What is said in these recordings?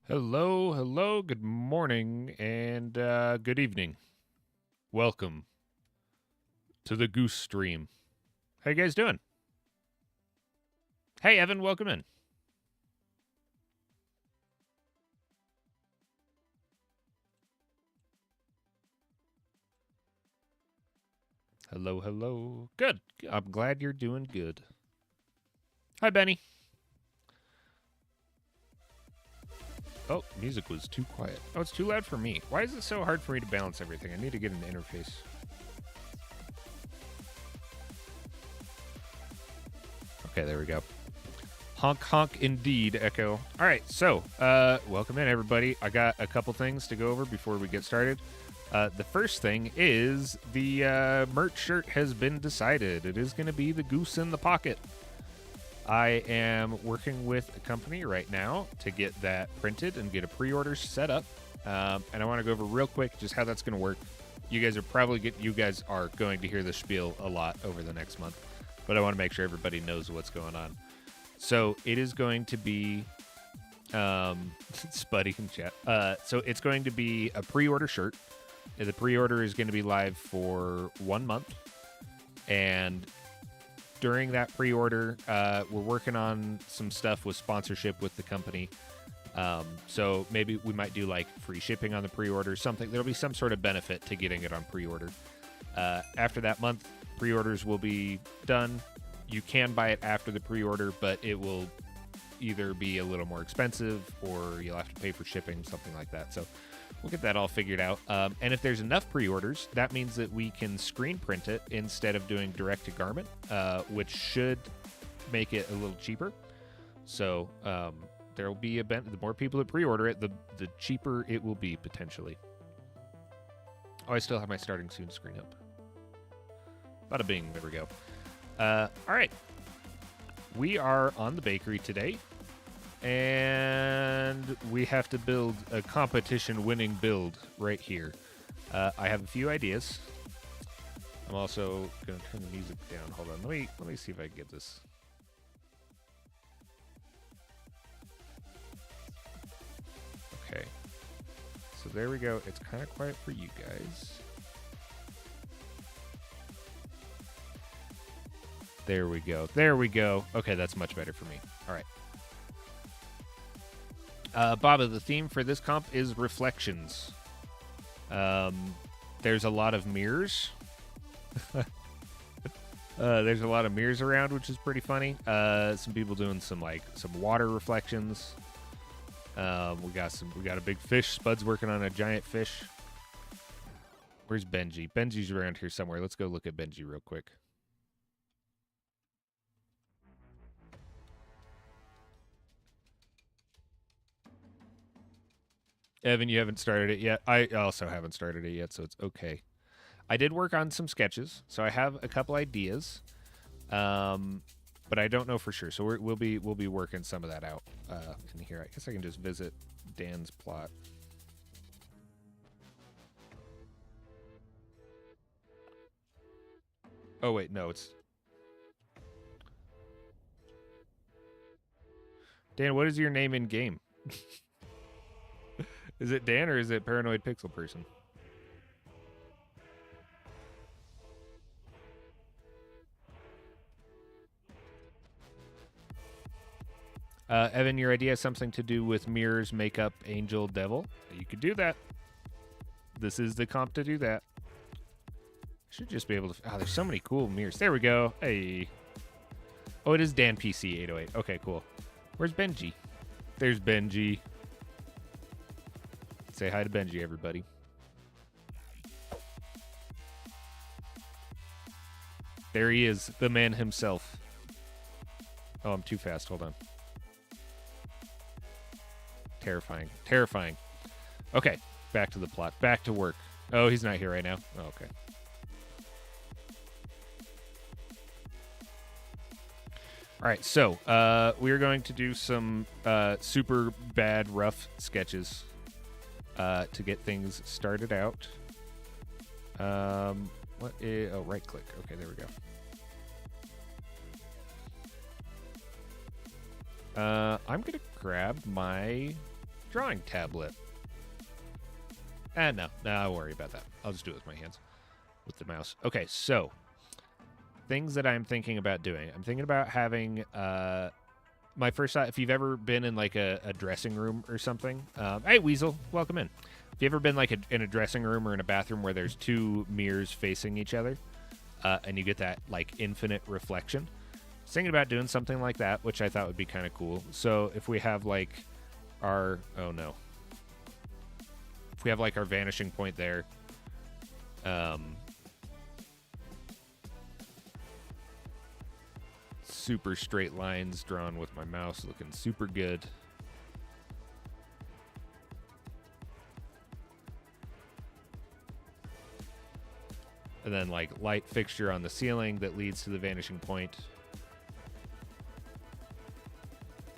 Hello, hello, good morning, and good evening. Welcome to the Goose Stream. How you guys doing? Hey, Evan, welcome in. Hello, hello. Good. I'm glad you're doing good. Hi, Benny. Oh, music was too quiet. Oh, it's too loud for me. Why is it so hard for me to balance everything? I need to get an interface. Okay, there we go. Honk, honk, indeed, Echo. All right, so welcome in, everybody. I got a couple things to go over before we get started. The first thing is the merch shirt has been decided. It is going to be the Goose in the Pocket. I am working with a company right now to get that printed and get a pre-order set up. And I want to go over real quick just how that's going to work. You guys are going to hear the spiel a lot over the next month, but I want to make sure everybody knows what's going on. So it is going to be Spuddy in chat. So it's going to be a pre-order shirt. The pre-order is going to be live for 1 month, and during that pre-order, we're working on some stuff with sponsorship with the company. So maybe we might do like free shipping on the pre-order, something. There'll be some sort of benefit to getting it on pre-order. After that month, pre-orders will be done. You can buy it after the pre-order, but it will either be a little more expensive or you'll have to pay for shipping, something like that. So we'll get that all figured out. And if there's enough pre-orders, that means that we can screen print it instead of doing direct-to-garment, which should make it a little cheaper. So there will be the more people that pre-order it, the cheaper it will be, potentially. Oh, I still have my starting soon screen up. Bada bing, there we go. All right. We are on the bakery today, and we have to build a competition-winning build right here. I have a few ideas. I'm also going to turn the music down. Hold on. Let me see if I can get this. Okay. So there we go. It's kind of quiet for you guys. There we go. There we go. Okay, that's much better for me. All right. Baba, the theme for this comp is reflections. There's a lot of mirrors. There's a lot of mirrors around, which is pretty funny. Some people doing some water reflections. We got a big fish. Spud's working on a giant fish. Where's Benji? Benji's around here somewhere. Let's go look at Benji real quick. Evan, you haven't started it yet. I also haven't started it yet, so it's okay. I did work on some sketches, so I have a couple ideas, but I don't know for sure. So we'll be working some of that out in here. I guess I can just visit Dan's plot. Oh wait, no, it's Dan. What is your name in game? Is it Dan or is it Paranoid Pixel Person? Evan, your idea has something to do with mirrors, makeup, angel, devil. You could do that. This is the comp to do that. Should just be able to. Oh, there's so many cool mirrors. There we go. Hey. Oh, it is Dan PC 808. Okay, cool. Where's Benji? There's Benji. Say hi to Benji, everybody. There he is, the man himself. Oh, I'm too fast. Hold on. Terrifying. Terrifying. Okay, back to the plot. Back to work. Oh, he's not here right now. Oh, okay. All right, so we are going to do some super bad, rough sketches to get things started out. What is, oh, right click. Okay, there we go. I'm going to grab my drawing tablet. No, I'll worry about that. I'll just do it with my hands, with the mouse. Okay, so things that I'm thinking about doing. I'm thinking about having my first thought, if you've ever been in like a dressing room or something. Hey, Weasel, welcome in. If you've ever been like in a dressing room or in a bathroom where there's two mirrors facing each other and you get that like infinite reflection. I was thinking about doing something like that, which I thought would be kind of cool. So if we have like our, oh no. If we have like our vanishing point there, super straight lines drawn with my mouse, looking super good. And then like light fixture on the ceiling that leads to the vanishing point.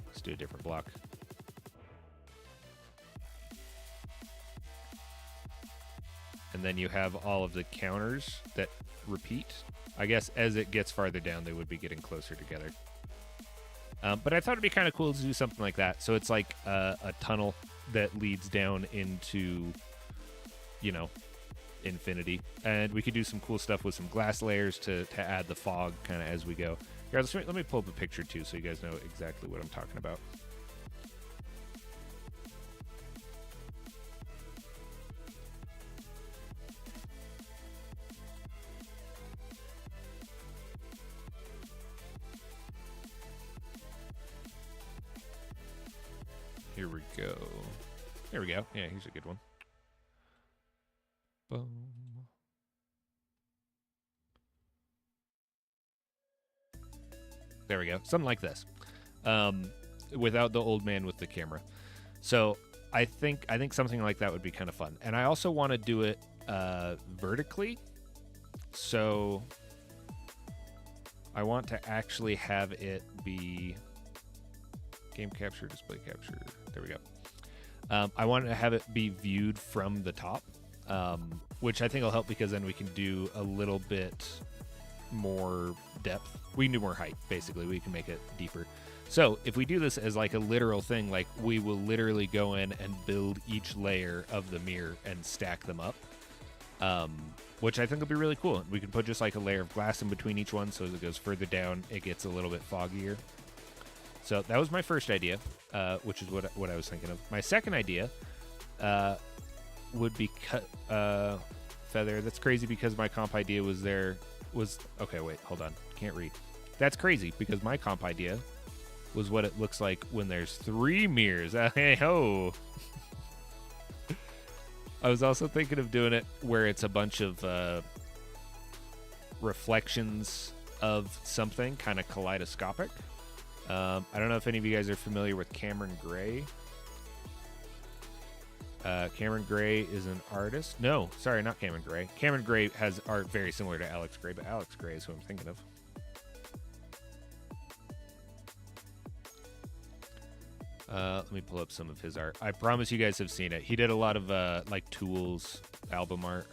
Let's do a different block. And then you have all of the counters that repeat. I guess as it gets farther down, they would be getting closer together. But I thought it'd be kind of cool to do something like that. So it's like a tunnel that leads down into, you know, infinity. And we could do some cool stuff with some glass layers to add the fog kind of as we go. Here, let me pull up a picture too so you guys know exactly what I'm talking about. Here we go. There we go. Yeah, here's a good one. Boom. There we go. Something like this. Without the old man with the camera. So I think something like that would be kind of fun. And I also want to do it vertically. So I want to actually have it be game capture, display capture. There we go. I want to have it be viewed from the top, which I think will help because then we can do a little bit more depth. We can do more height, basically. We can make it deeper. So if we do this as like a literal thing, like we will literally go in and build each layer of the mirror and stack them up, which I think will be really cool. We can put just like a layer of glass in between each one, so as it goes further down, it gets a little bit foggier. So that was my first idea, which is what I was thinking of. My second idea would be cut feather. That's crazy because my comp idea was okay, wait, hold on. Can't read. That's crazy because my comp idea was what it looks like when there's 3 mirrors. Hey ho. I was also thinking of doing it where it's a bunch of reflections of something, kind of kaleidoscopic. I don't know if any of you guys are familiar with Cameron Gray. Cameron Gray is an artist. No, sorry, not Cameron Gray. Cameron Gray has art very similar to Alex Gray, but Alex Gray is who I'm thinking of. Let me pull up some of his art. I promise you guys have seen it. He did a lot of like Tools album art.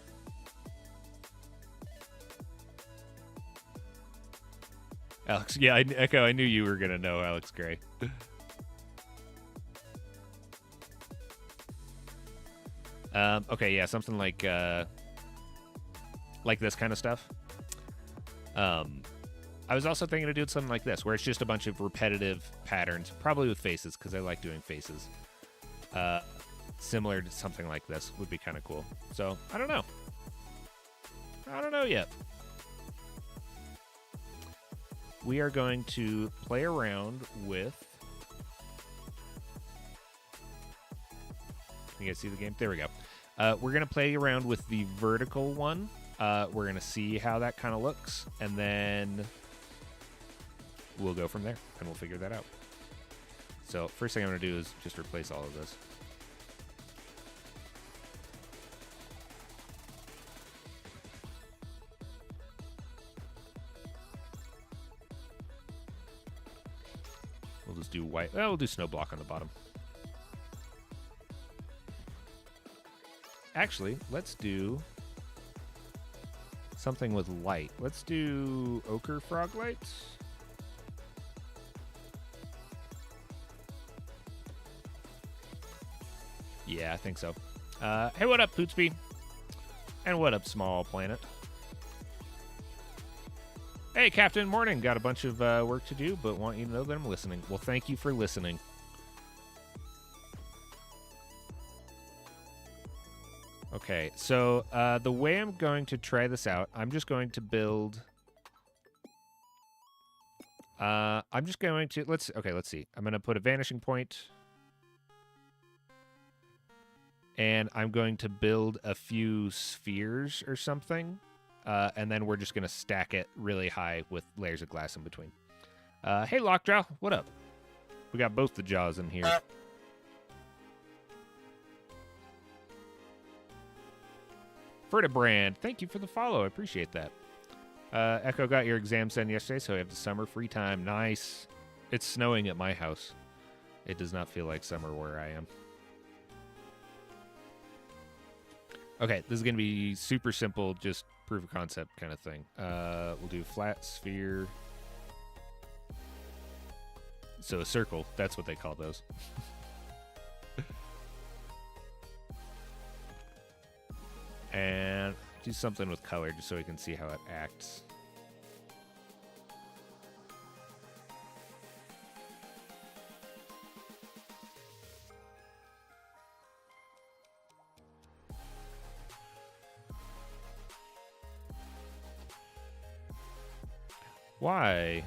Alex, yeah, Echo, I knew you were gonna know Alex Gray. Okay, yeah, something like this kind of stuff. I was also thinking of doing something like this, where it's just a bunch of repetitive patterns, probably with faces, because I like doing faces. Similar to something like this would be kind of cool. So, I don't know. I don't know yet. We are going to play around with... Can you guys see the game? There we go. We're going to play around with the vertical one. We're going to see how that kind of looks, and then we'll go from there, and we'll figure that out. So first thing I'm going to do is just replace all of this. We'll just do white. Well, we'll do snow block on the bottom. Actually, let's do something with light. Let's do ochre frog lights. Yeah, I think so. Hey, what up, Pootsby? And what up, Small Planet? Hey, Captain, morning. Got a bunch of work to do, but want you to know that I'm listening. Well, thank you for listening. Okay, so the way I'm going to try this out, I'm just going to build... I'm just going to... Let's see. I'm going to put a vanishing point. And I'm going to build a few spheres or something. And then we're just going to stack it really high with layers of glass in between. Hey, Lockjaw, what up? We got both the jaws in here. Fertibrand, thank you for the follow. I appreciate that. Echo got your exam sent yesterday, so I have the summer free time. Nice. It's snowing at my house. It does not feel like summer where I am. Okay, this is going to be super simple, just proof of concept kind of thing. We'll do flat sphere. So a circle, that's what they call those. And do something with color just so we can see how it acts. Why?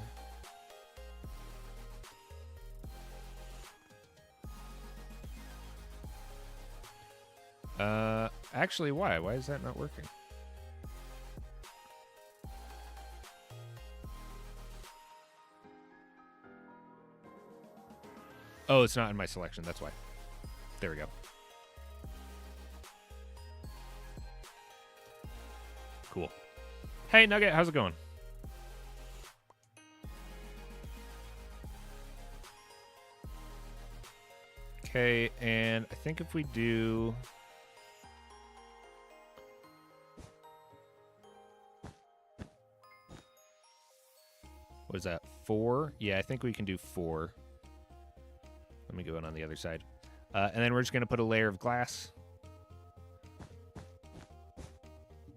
Actually, why? Why is that not working? Oh, it's not in my selection. That's why. There we go. Cool. Hey, Nugget, how's it going? Okay, and I think if we do... What is that, 4? Yeah, I think we can do 4. Let me go in on the other side. And then we're just going to put a layer of glass.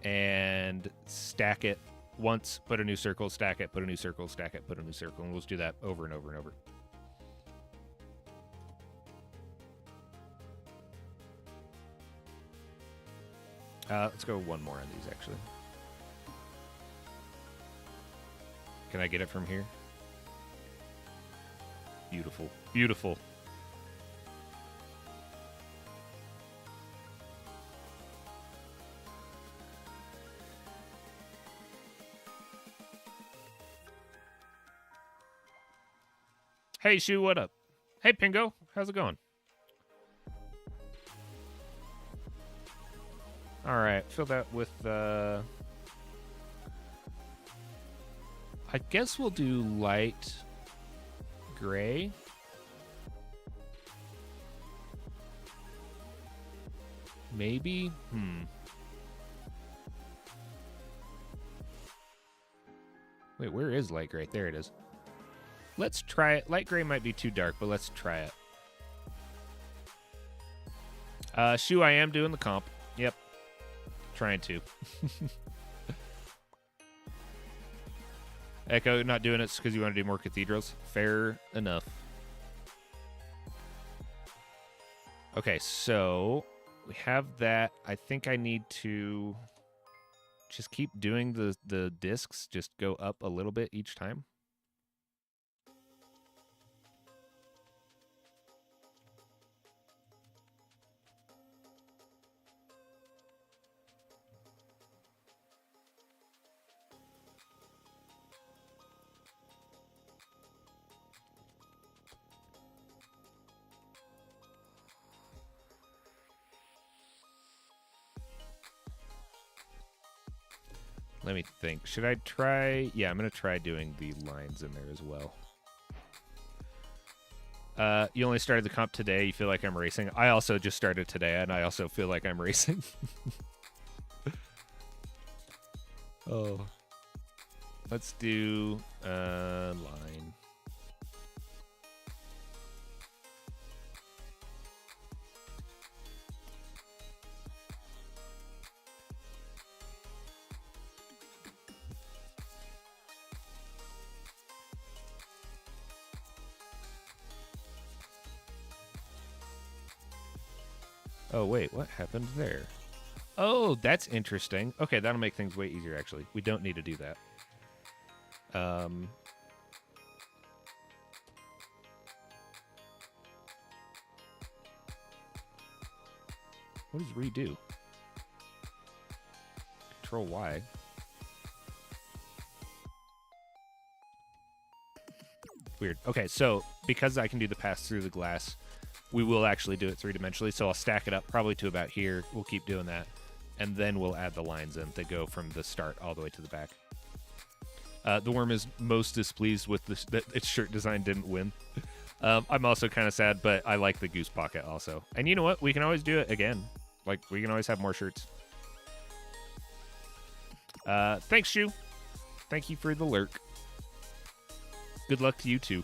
And stack it once, put a new circle, stack it, put a new circle, stack it, put a new circle. And we'll just do that over and over and over. Let's go one more on these, actually. Can I get it from here? Beautiful. Beautiful. Hey, Shu, what up? Hey, Pingo, how's it going? All right, fill that with, I guess we'll do light gray. Maybe? Wait, where is light gray? There it is. Let's try it. Light gray might be too dark, but let's try it. Shu, I am doing the comp. Yep. Trying to. Echo, not doing it because you want to do more cathedrals? Fair enough. Okay, so we have that. I think I need to just keep doing the discs. Just go up a little bit each time. Let me think. Should I try? Yeah, I'm going to try doing the lines in there as well. You only started the comp today. You feel like I'm racing. I also just started today, and I also feel like I'm racing. Oh. Let's do line. Oh, wait, what happened there? Oh, that's interesting. Okay, that'll make things way easier, actually. We don't need to do that. What does redo? Control Y. Weird. Okay, so because I can do the pass through the glass, we will actually do it three-dimensionally. So I'll stack it up probably to about here. We'll keep doing that. And then we'll add the lines in that go from the start all the way to the back. The worm is most displeased with that its shirt design didn't win. I'm also kind of sad, but I like the goose pocket also. And you know what? We can always do it again. Like, we can always have more shirts. Thanks, Shu. Thank you for the lurk. Good luck to you, too.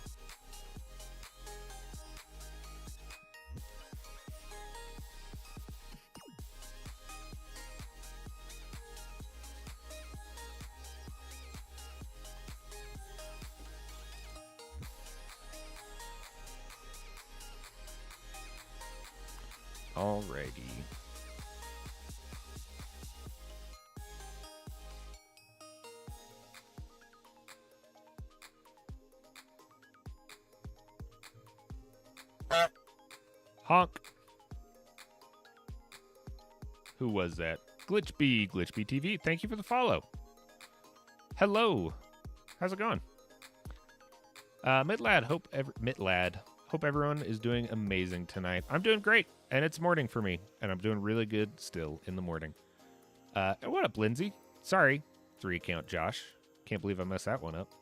Alrighty. Honk. Who was that? Glitchby TV. Thank you for the follow. Hello. How's it going? Mitlad, hope everyone is doing amazing tonight. I'm doing great, and it's morning for me, and I'm doing really good still in the morning. What up, Lindsay? Sorry, 3 count Josh. Can't believe I messed that one up.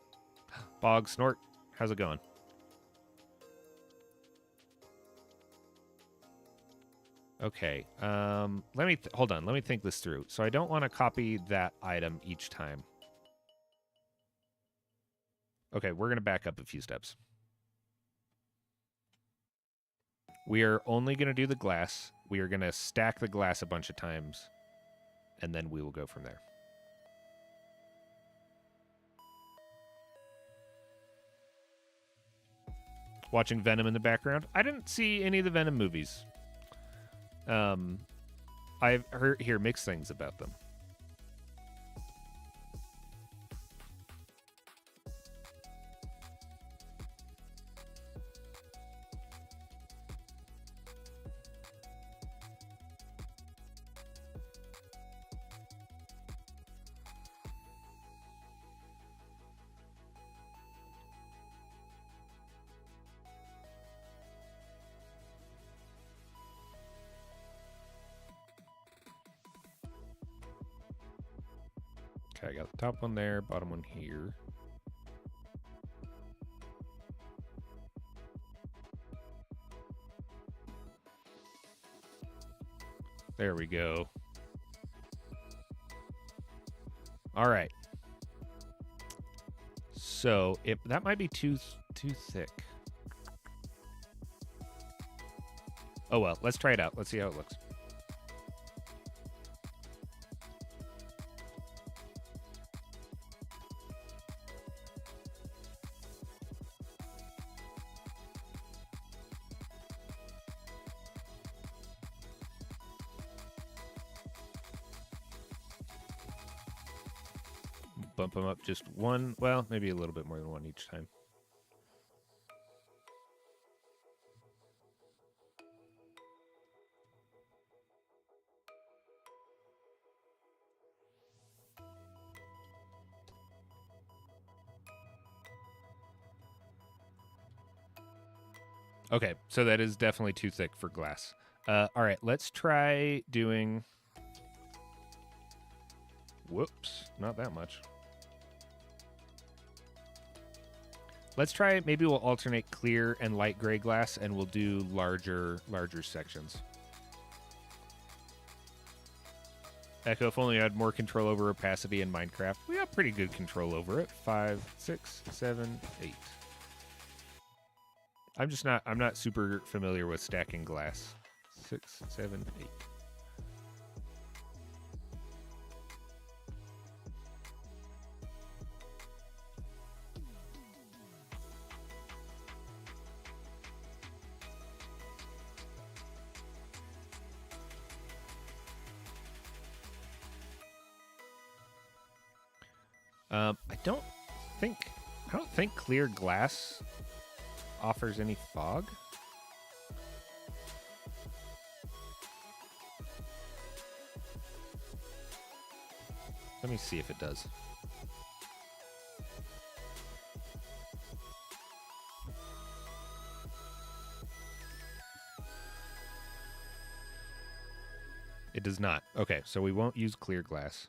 Bog Snort, how's it going? Okay, let me hold on. Let me think this through. So I don't want to copy that item each time. Okay, we're going to back up a few steps. We are only going to do the glass. We are going to stack the glass a bunch of times, and then we will go from there. Watching Venom in the background. I didn't see any of the Venom movies. I've hear mixed things about them. Okay, I got the top one there, bottom one here. There we go. All right. So that might be too thick. Oh well, let's try it out. Let's see how it looks. Bump them up just one, well, maybe a little bit more than one each time. Okay, so that is definitely too thick for glass. All right, let's try doing... Whoops, not that much. Let's try, maybe we'll alternate clear and light gray glass, and we'll do larger sections. Echo, if only I had more control over opacity in Minecraft. We have pretty good control over it. 5, 6, 7, 8. I'm not super familiar with stacking glass. 6, 7, 8. I don't think clear glass offers any fog. Let me see if it does. It does not. Okay, so we won't use clear glass.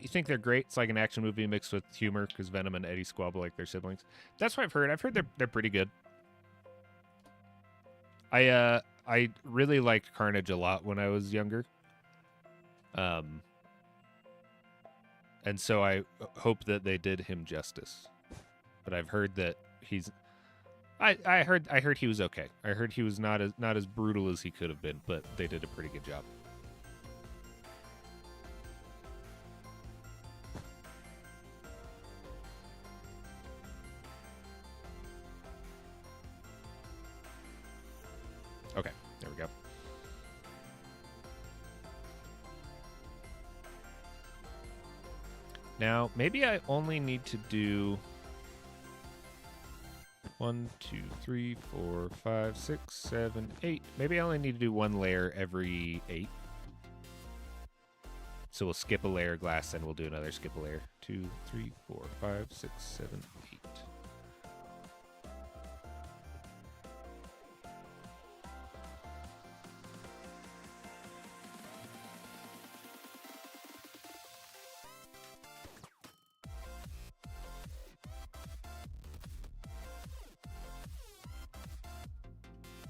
You think they're great? It's like an action movie mixed with humor because Venom and Eddie squabble like their siblings. That's what I've heard. I've heard they're pretty good. I really liked Carnage a lot when I was younger. And so I hope that they did him justice. But I've heard that he's I heard he was okay. I heard he was not as brutal as he could have been, but they did a pretty good job. Okay, there we go. Now, maybe I only need to do 1, 2, 3, 4, 5, 6, 7, 8. Maybe I only need to do one layer every 8. So we'll skip a layer of glass, and we'll do another skip a layer. 2, 3, 4, 5, 6, 7, 8.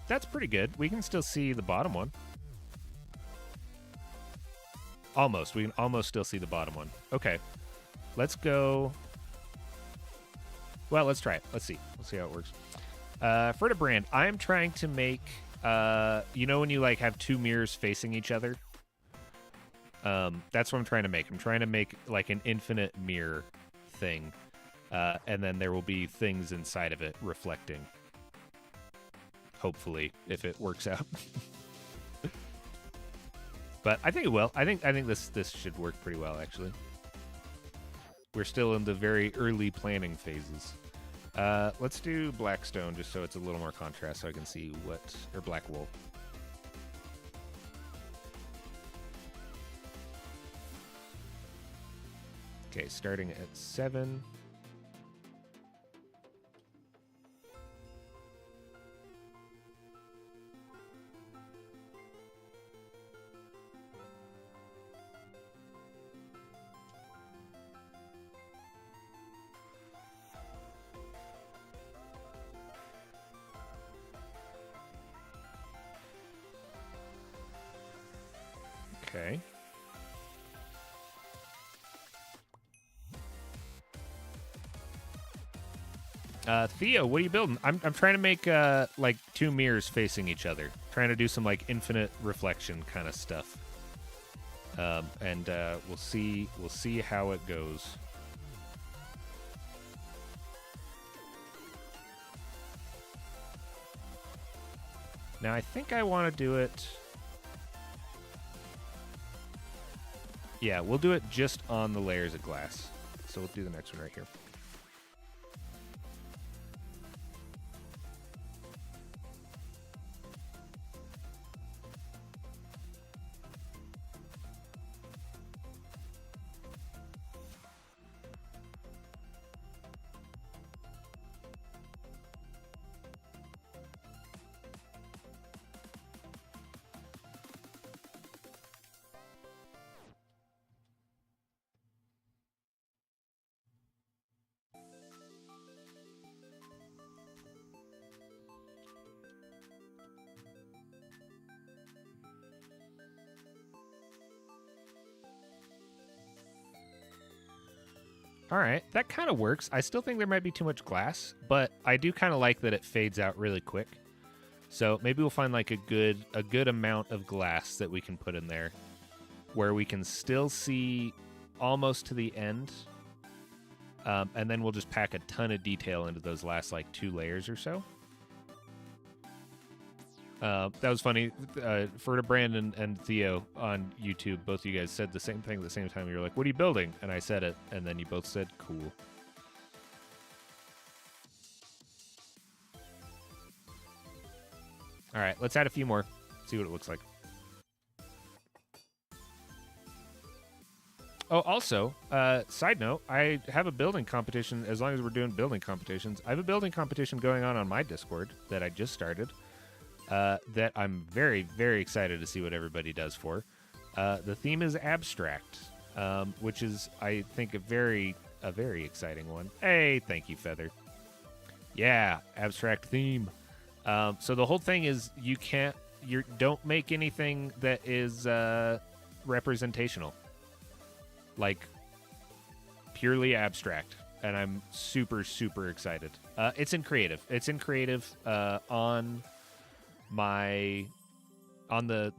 That's pretty good. We can still see the bottom one. Almost. We can almost still see the bottom one. Okay. Let's go. Well, let's try it. Let's see. Let's see how it works. For the brand, I'm trying to make, you know when you like have two mirrors facing each other? That's what I'm trying to make. I'm trying to make like an infinite mirror thing. And then there will be things inside of it reflecting. Hopefully, if it works out. But I think it will. I think this should work pretty well, actually. We're still in the very early planning phases. Let's do black stone just so it's a little more contrast so I can see what... Or black wool. Okay, starting at 7. Okay. Theo, what are you building? I'm trying to make like 2 mirrors facing each other. Trying to do some like infinite reflection kind of stuff. And we'll see how it goes. Now I think I want to do it. Yeah, we'll do it just on the layers of glass. So we'll do the next one right here. All right, that kind of works. I still think there might be too much glass, but I do kind of like that it fades out really quick. So maybe we'll find like a good amount of glass that we can put in there where we can still see almost to the end. And then we'll just pack a ton of detail into those last like 2 layers or so. That was funny. Ferda, Brandon, and Theo on YouTube, both of you guys said the same thing at the same time. You were like, what are you building? And I said it, and then you both said, cool. All right, let's add a few more. See what it looks like. Oh, also, side note, I have a building competition. As long as we're doing building competitions, I have a building competition going on my Discord that I just started. That I'm very, very excited to see what everybody does for. The theme is abstract, which is, I think, a very exciting one. Hey, thank you, Feather. Yeah, abstract theme. So the whole thing is you don't make anything that is representational, like purely abstract. And I'm super, super excited. It's in creative. It's in creative on the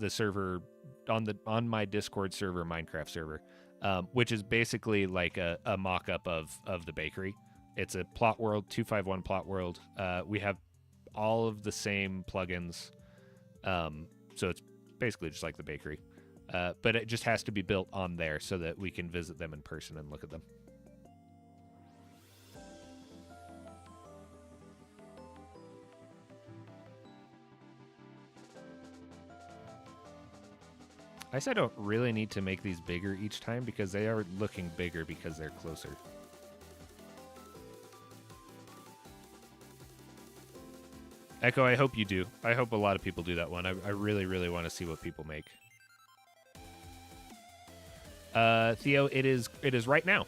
server on my Discord server, Minecraft server, which is basically like a mock-up of the bakery. It's a plot world, 251 plot world. We have all of the same plugins, so it's basically just like the bakery, but it just has to be built on there so that we can visit them in person and look at them. I guess I don't really need to make these bigger each time because they are looking bigger because they're closer. Echo, I hope you do. I hope a lot of people do that one. I really, really want to see what people make. Theo, it is right now.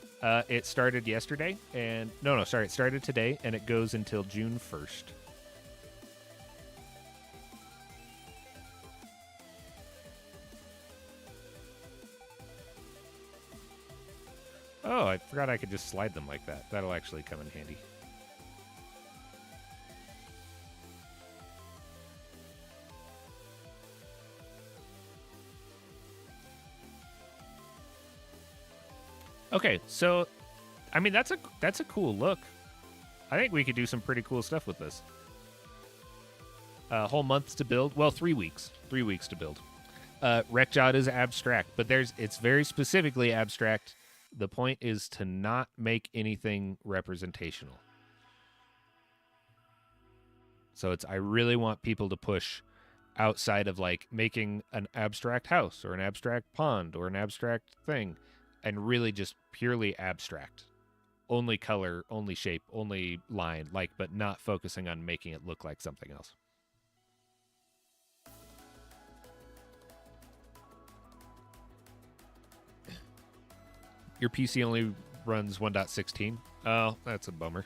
It started yesterday, and it started today, and it goes until June 1st. Oh, I forgot I could just slide them like that. That'll actually come in handy. Okay, so, I mean, that's a cool look. I think we could do some pretty cool stuff with this. Whole months to build. Well, 3 weeks. 3 weeks to build. Wreckjot is abstract, but it's very specifically abstract. The point is to not make anything representational. So I really want people to push outside of like making an abstract house or an abstract pond or an abstract thing. and really just purely abstract. Only color, only shape, only line, like, but not focusing on making it look like something else. Your PC only runs 1.16. Oh, that's a bummer.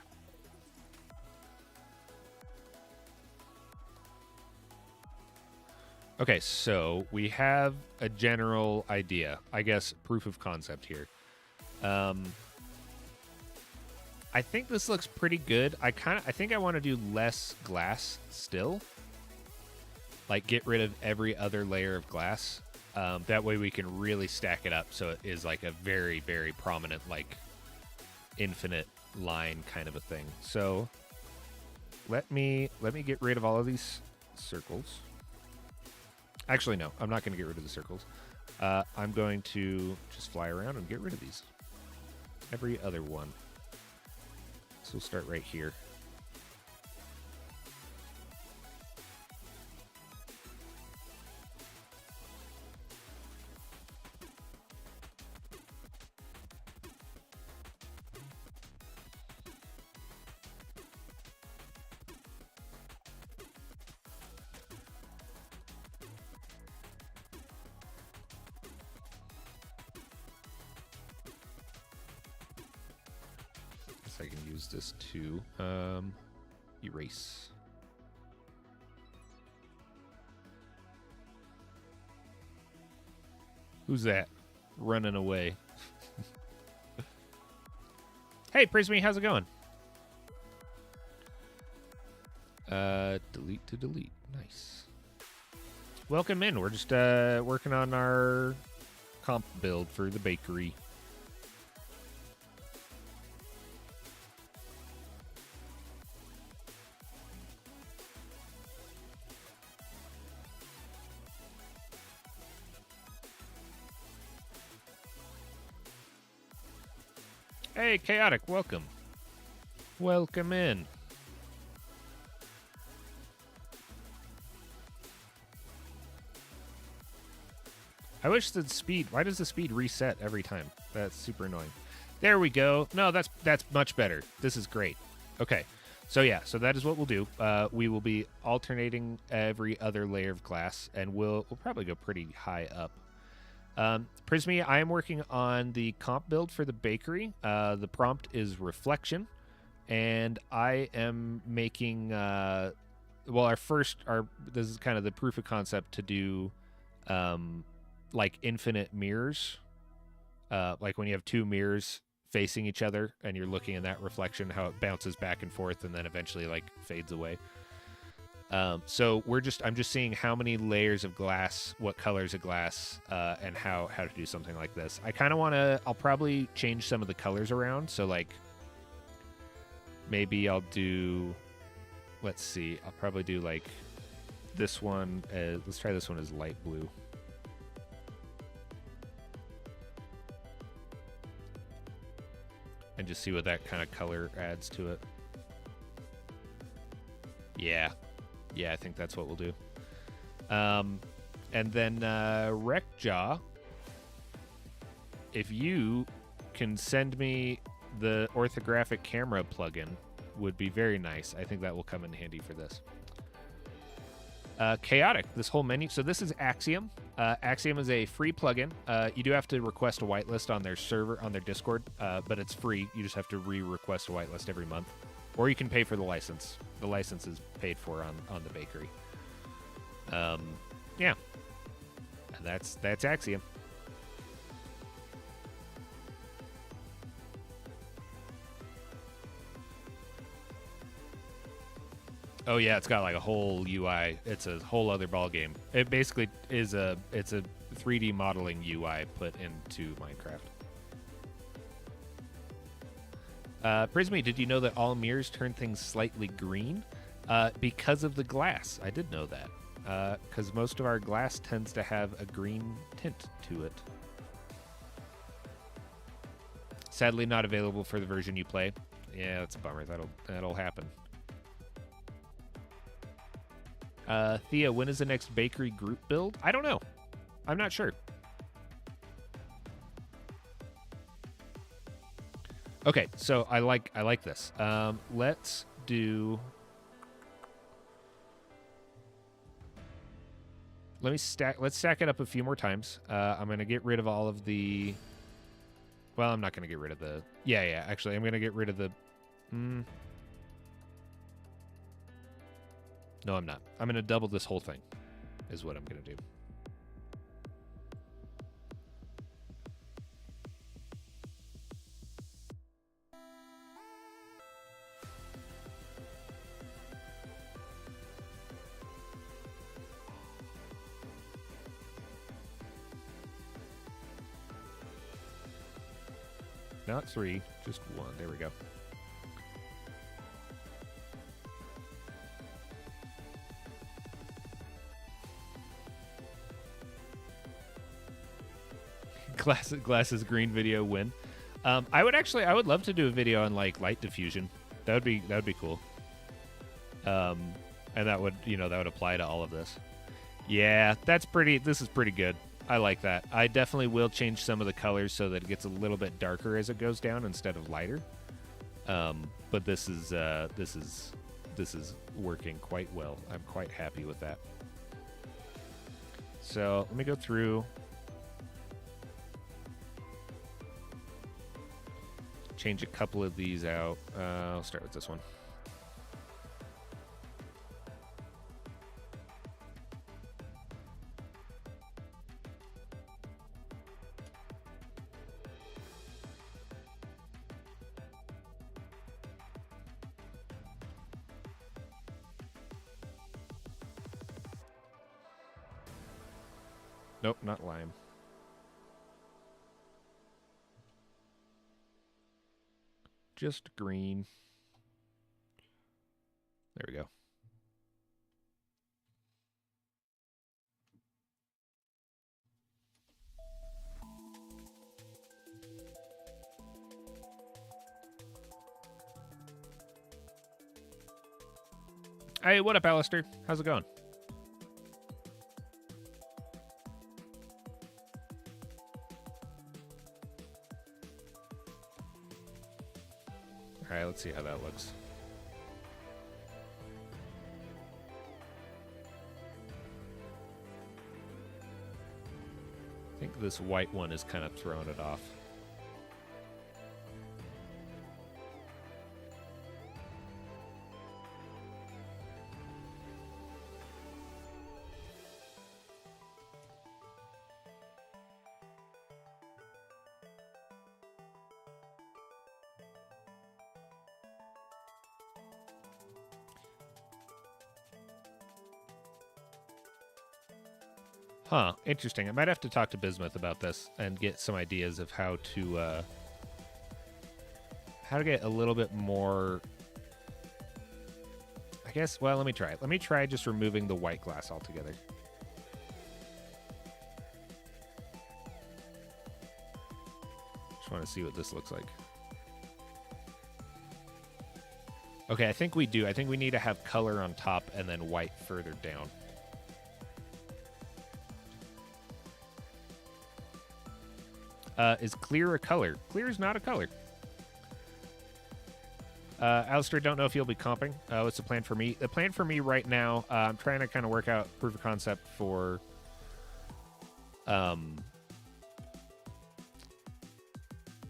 Okay, so we have a general idea. I guess proof of concept here. I think this looks pretty good. I think I want to do less glass still. Like get rid of every other layer of glass. That way we can really stack it up so it is like a very, very prominent, like infinite line kind of a thing. So let me get rid of all of these circles. Actually, no, I'm not going to get rid of the circles. I'm going to just fly around and get rid of these. Every other one. So we'll start right here. I can use this to erase. Who's that running away? Hey, Prismy, how's it going? Delete to delete. Nice. Welcome in. We're just working on our comp build for the bakery. Hey, Chaotic, welcome. Welcome in. I wish the speed... Why does the speed reset every time? That's super annoying. There we go. No, that's much better. This is great. Okay. So yeah, so that is what we'll do. We will be alternating every other layer of glass, and we'll probably go pretty high up. Prismy, I am working on the comp build for the bakery. The prompt is reflection, and I am making this is kind of the proof of concept to do like infinite mirrors, like when you have two mirrors facing each other and you're looking in that reflection, how it bounces back and forth and then eventually like fades away. So I'm just seeing how many layers of glass, what colors of glass, and how to do something like this. I kind of want to, I'll probably change some of the colors around. So like maybe I'll do, let's see, I'll probably do like this one. Let's try this one as light blue. And just see what that kind of color adds to it. Yeah. Yeah, I think that's what we'll do. And then Wreckjaw, if you can send me the orthographic camera plugin, would be very nice. I think that will come in handy for this. Chaotic, this whole menu. So this is Axiom. Axiom is a free plugin. You do have to request a whitelist on their server, on their Discord, but it's free. You just have to re-request a whitelist every month. Or you can pay for the license. The license is paid for on the bakery. Yeah. And that's Axiom. Oh yeah, it's got like a whole UI. It's a whole other ball game. It basically is it's a 3D modeling UI put into Minecraft. Prismy, did you know that all mirrors turn things slightly green? Because of the glass. I did know that. Because most of our glass tends to have a green tint to it. Sadly not available for the version you play. Yeah, that's a bummer. That'll happen. Thea, when is the next bakery group build? I don't know. I'm not sure. Okay, so I like this. Let's do. Let's stack it up a few more times. I'm gonna get rid of all of the. Well, I'm not gonna get rid of the. Yeah. Actually, I'm gonna get rid of the. No, I'm not. I'm gonna double this whole thing. Is what I'm gonna do. Not 3, just 1. There we go. Glasses green video win. I would love to do a video on like light diffusion. That would be cool. And that would apply to all of this. Yeah, this is pretty good. I like that. I definitely will change some of the colors so that it gets a little bit darker as it goes down instead of lighter. But this is working quite well. I'm quite happy with that. So let me go through. Change a couple of these out. I'll start with this one. Nope, not lime. Just green. There we go. Hey, what up, Alistair? How's it going? All right, let's see how that looks. I think this white one is kind of throwing it off. Huh, interesting. I might have to talk to Bismuth about this and get some ideas of how to get a little bit more. I guess, well, let me try it. Let me try just removing the white glass altogether. Just want to see what this looks like. Okay, I think we do. I think we need to have color on top and then white further down. Is clear a color? Clear is not a color. Alistair, don't know if you'll be comping. What's the plan for me? The plan for me right now, I'm trying to kind of work out proof of concept for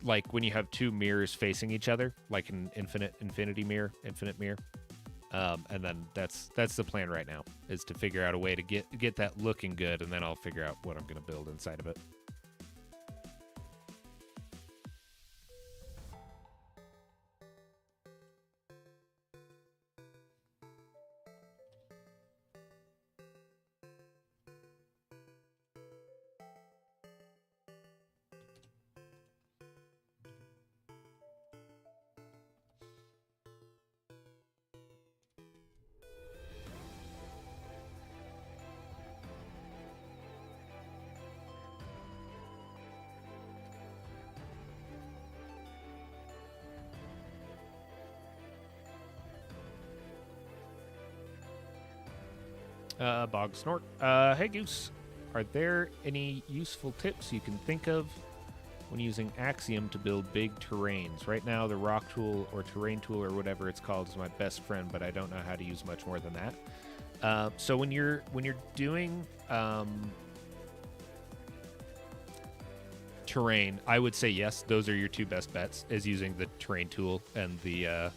like when you have two mirrors facing each other, like an infinite mirror. And then that's the plan right now, is to figure out a way to get that looking good, and then I'll figure out what I'm going to build inside of it. Bog Snort. Hey, Goose. Are there any useful tips you can think of when using Axiom to build big terrains. Right now, the rock tool or terrain tool or whatever it's called is my best friend, but I don't know how to use much more than that. So when you're doing terrain, I would say yes, those are your two best bets, is using the terrain tool and the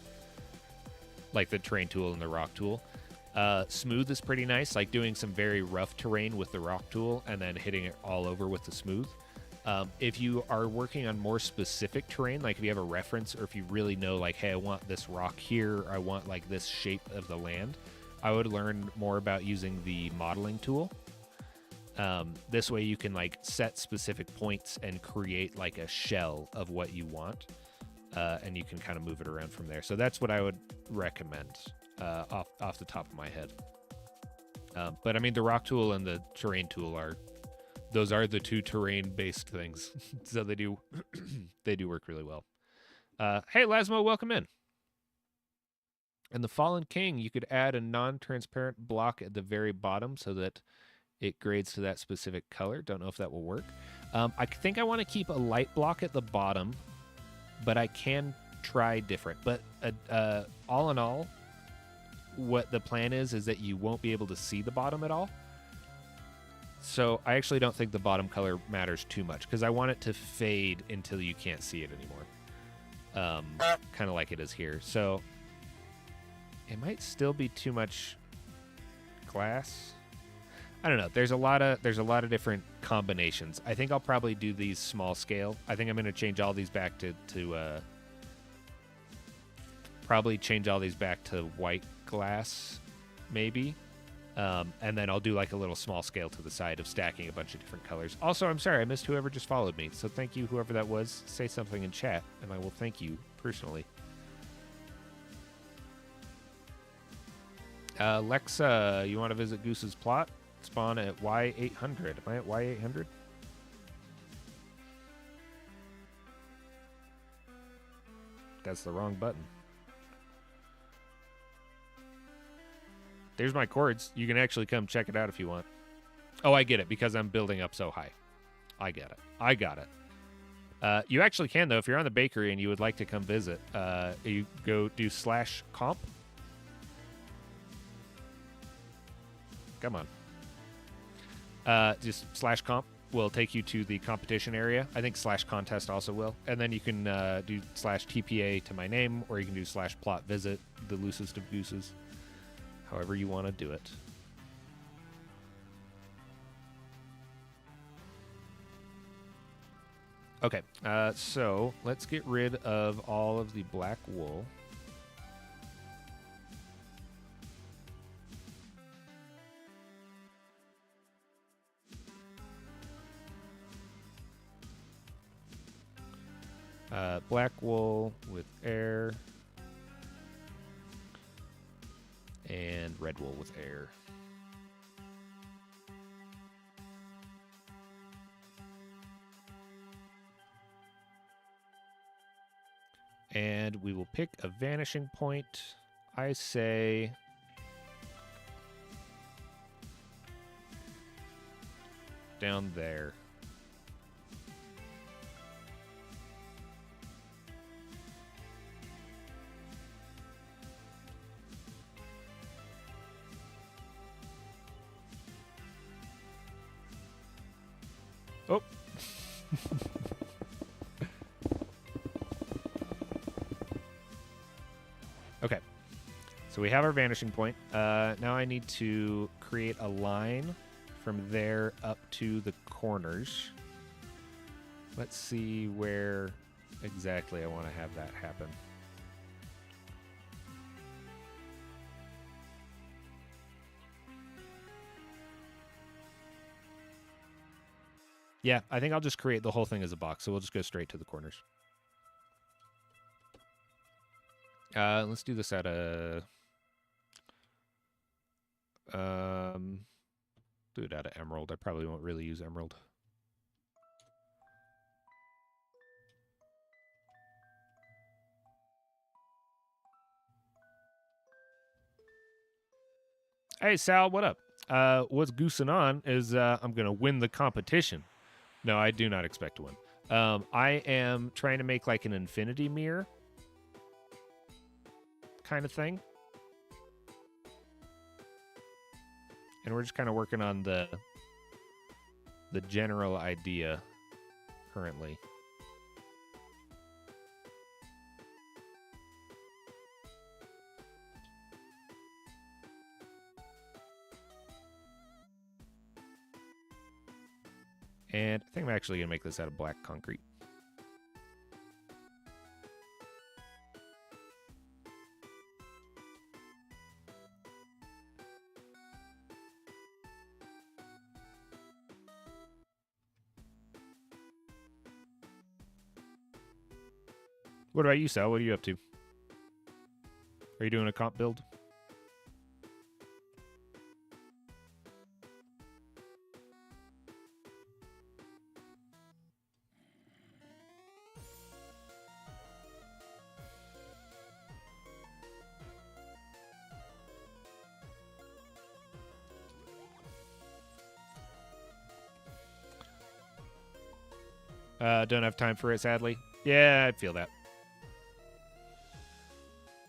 the terrain tool and the rock tool. Smooth is pretty nice, like doing some very rough terrain with the rock tool and then hitting it all over with the smooth. If you are working on more specific terrain, like if you have a reference or if you really know, like, hey, I want this rock here, I want like this shape of the land, I would learn more about using the modeling tool. This way you can like set specific points and create like a shell of what you want, and you can kind of move it around from there. So that's what I would recommend off the top of my head. But I mean, the rock tool and the terrain tool are the two terrain-based things, so they do they do work really well. Hey, Lasmo, welcome in. And the Fallen King, you could add a non-transparent block at the very bottom so that it grades to that specific color. Don't know if that will work. I think I want to keep a light block at the bottom, but I can try different. But all in all, what the plan is that you won't be able to see the bottom at all. So I actually don't think the bottom color matters too much because I want it to fade until you can't see it anymore. Kind of like it is here. So it might still be too much glass. I don't know. There's a lot of different combinations. I think I'll probably do these small scale. I think I'm going to change all these back to probably change all these back to white glass, maybe. And then I'll do like a little small scale to the side of stacking a bunch of different colors. Also, I'm sorry, I missed whoever just followed me. So thank you, whoever that was. Say something in chat, and I will thank you personally. Lexa, you want to visit Goose's plot? Spawn at Y800. Am I at Y800? That's the wrong button. There's my chords. You can actually come check it out if you want. Oh, I get it, because I'm building up so high. I get it. I got it. You actually can, though. If you're on the bakery and you would like to come visit, you go do /comp. Come on. Just /comp will take you to the competition area. I think /contest also will. And then you can do /TPA to my name, or you can do /plot visit, the loosest of gooses. However you want to do it. Okay, so let's get rid of all of the black wool. Black wool with air. And red wool with air. And we will pick a vanishing point. I say down there. Oh. Okay. So we have our vanishing point. Now I need to create a line from there up to the corners. Let's see where exactly I want to have that happen. Yeah, I think I'll just create the whole thing as a box, so we'll just go straight to the corners. Let's do this at a... do it out of emerald. I probably won't really use emerald. Hey, Sal, what up? What's goosing on is I'm going to win the competition. No, I do not expect to win. I am trying to make like an infinity mirror kind of thing. And we're just kind of working on the general idea currently. And I think I'm actually going to make this out of black concrete. What about you, Sal? What are you up to? Are you doing a comp build? Don't have time for it, sadly. Yeah, I feel that.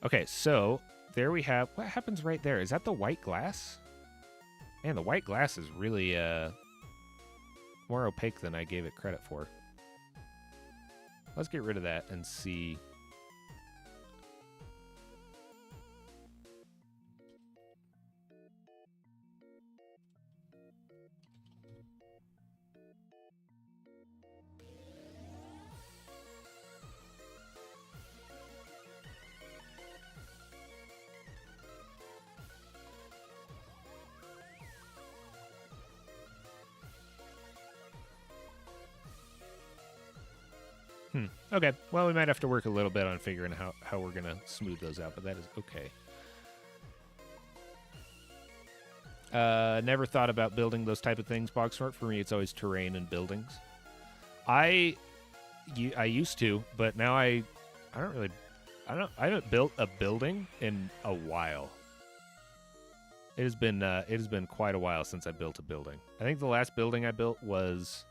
Okay, so there we have... What happens right there? Is that the white glass? Man, the white glass is really more opaque than I gave it credit for. Let's get rid of that and see... Okay, well, we might have to work a little bit on figuring how we're going to smooth those out, but that is okay. Never thought about building those type of things, Boxsmart. For me, it's always terrain and buildings. I used to, but now I haven't built a building in a while. It has been quite a while since I built a building. I think the last building I built was...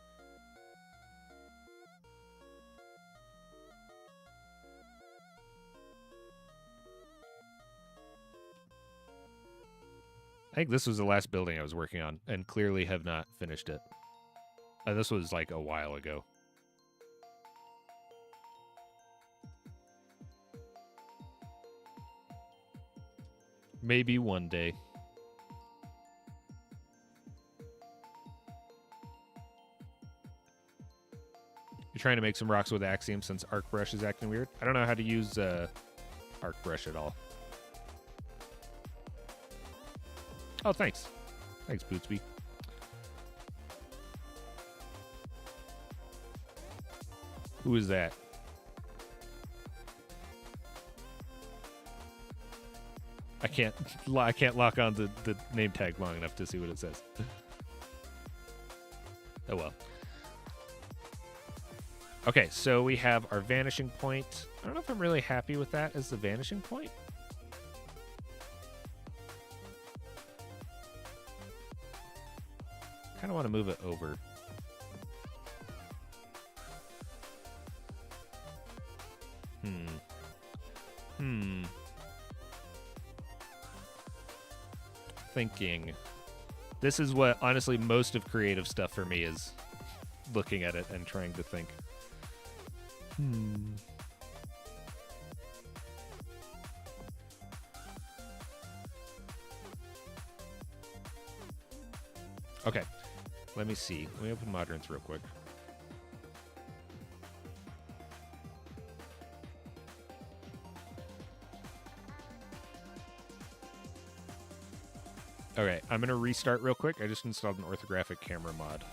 I think this was the last building I was working on, and clearly have not finished it. This was like a while ago. Maybe one day. You're trying to make some rocks with Axiom since Arc Brush is acting weird? I don't know how to use Arc Brush at all. Oh, thanks. Thanks, Bootsby. Who is that? I can't lock on the name tag long enough to see what it says. Oh well. Okay, so we have our vanishing point. I don't know if I'm really happy with that as the vanishing point. Kind of want to move it over. Thinking. This is what, honestly, most of creative stuff for me is looking at it and trying to think. Okay. Let me see. Let me open Moderns real quick. Okay, I'm going to restart real quick. I just installed an orthographic camera mod.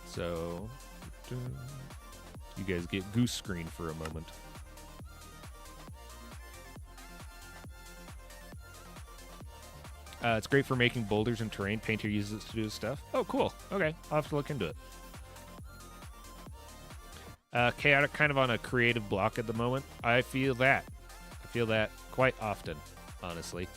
So, you guys get goose screen for a moment. It's great for making boulders and terrain. Painter uses it to do stuff. Oh, cool. Okay, I'll have to look into it. Chaotic, kind of on a creative block at the moment. I feel that. I feel that quite often, honestly.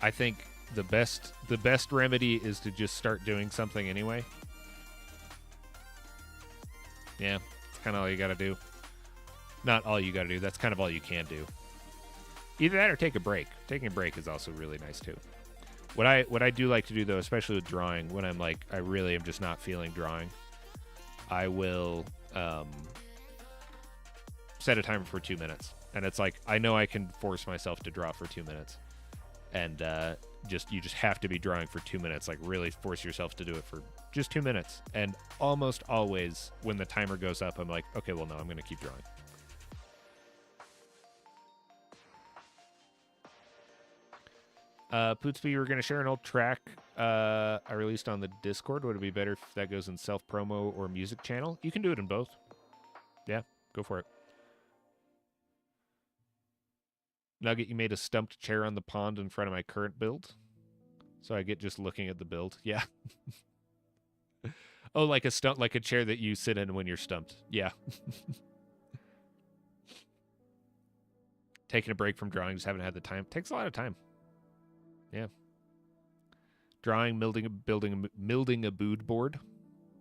I think the best remedy is to just start doing something anyway. Yeah, it's kind of all you got to do. Not all you got to do. That's kind of all you can do. Either that or take a break. Taking a break is also really nice too. What I do like to do though, especially with drawing, when I'm like I really am just not feeling drawing, I will set a timer for 2 minutes, and it's like I know I can force myself to draw for 2 minutes, and you just have to be drawing for 2 minutes. Like really force yourself to do it for just 2 minutes, and almost always when the timer goes up, I'm like, okay, well no, I'm gonna keep drawing. Pootsby, you were going to share an old track I released on the Discord. Would it be better if that goes in self-promo or music channel? You can do it in both. Yeah, go for it. Nugget, you made a stumped chair on the pond in front of my current build. So I get just looking at the build. Yeah. Oh, like a chair that you sit in when you're stumped. Yeah. Taking a break from drawing, just haven't had the time. Takes a lot of time. Yeah. Drawing, building a mood board.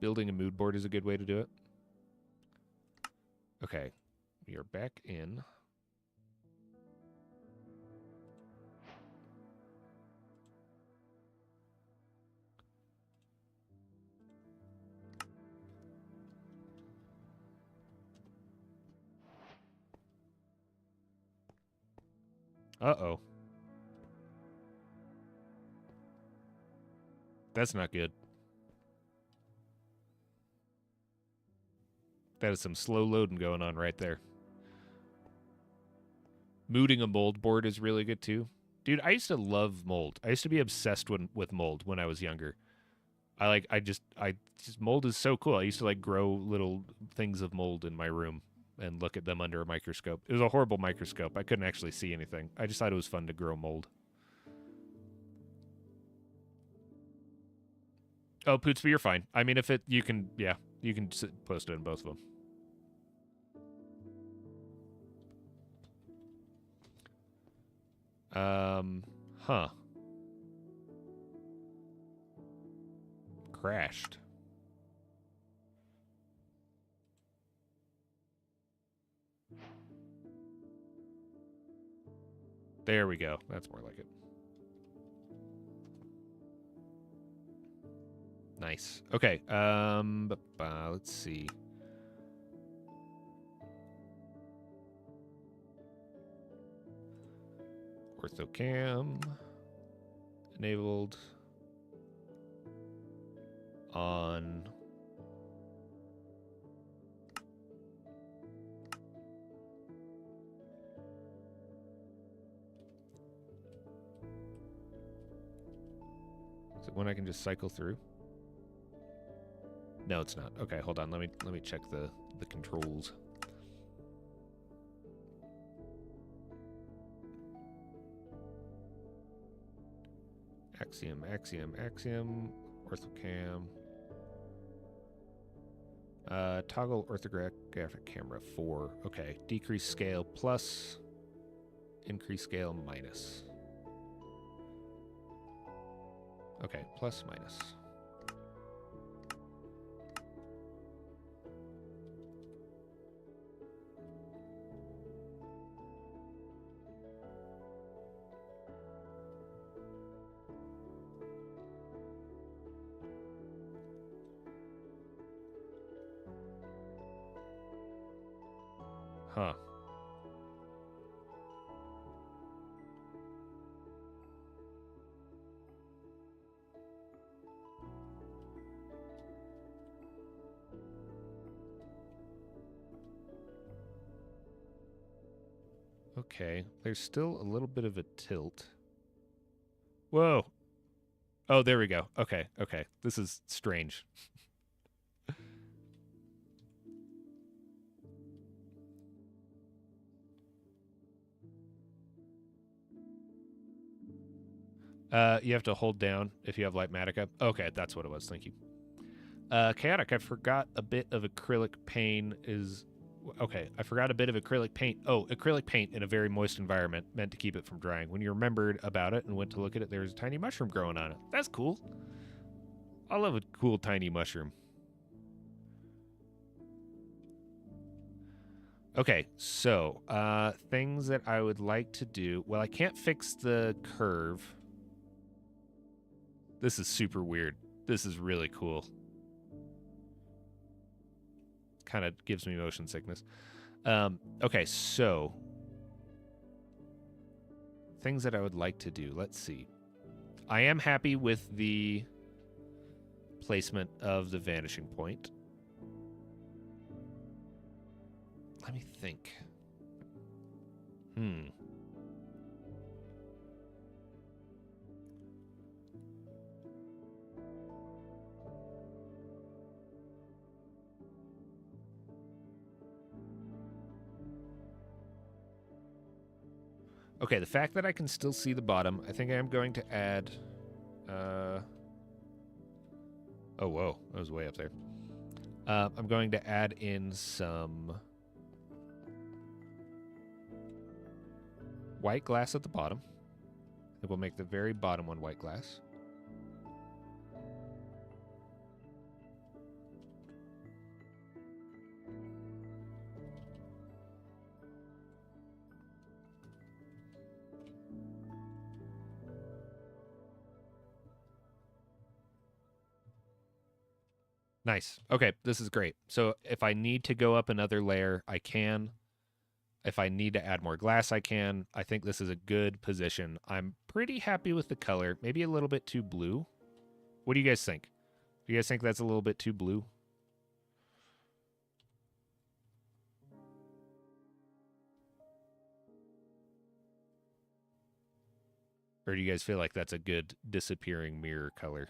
Building a mood board is a good way to do it. Okay. We are back in. Uh-oh. That's not good. That is some slow loading going on right there. Mooding a mold board is really good too. Dude, I used to love mold. I used to be obsessed with mold when I was younger. Mold is so cool. I used to like grow little things of mold in my room and look at them under a microscope. It was a horrible microscope. I couldn't actually see anything. I just thought it was fun to grow mold. Oh, Pootsby, you're fine. I mean, you can post it in both of them. Huh. Crashed. There we go. That's more like it. Nice. Okay. Let's see. Ortho cam enabled on. Is it one I can just cycle through? No, it's not. Okay, hold on. Let me check the controls. Axiom, orthocam. Toggle orthographic camera 4. Okay, decrease scale plus, increase scale minus. Okay, plus minus. Huh. Okay, there's still a little bit of a tilt. Whoa. Oh, there we go. Okay. This is strange. You have to hold down if you have Lightmatic up. Okay, that's what it was. Thank you. Chaotic, I forgot a bit of acrylic paint is Okay, I forgot a bit of acrylic paint. Oh, acrylic paint in a very moist environment meant to keep it from drying. When you remembered about it and went to look at it, there was a tiny mushroom growing on it. That's cool. I love a cool tiny mushroom. Okay, so things that I would like to do. Well, I can't fix the curve. This is super weird. This is really cool. Kind of gives me motion sickness. Okay, so things that I would like to do. Let's see. I am happy with the placement of the vanishing point. Let me think. Okay, the fact that I can still see the bottom, I think I am going to add... Oh, whoa. That was way up there. I'm going to add in some white glass at the bottom. It will make the very bottom one white glass. Nice. Okay, this is great. So if I need to go up another layer, I can. If I need to add more glass, I can. I think this is a good position. I'm pretty happy with the color. Maybe a little bit too blue. What do you guys think? Do you guys think that's a little bit too blue? Or do you guys feel like that's a good disappearing mirror color?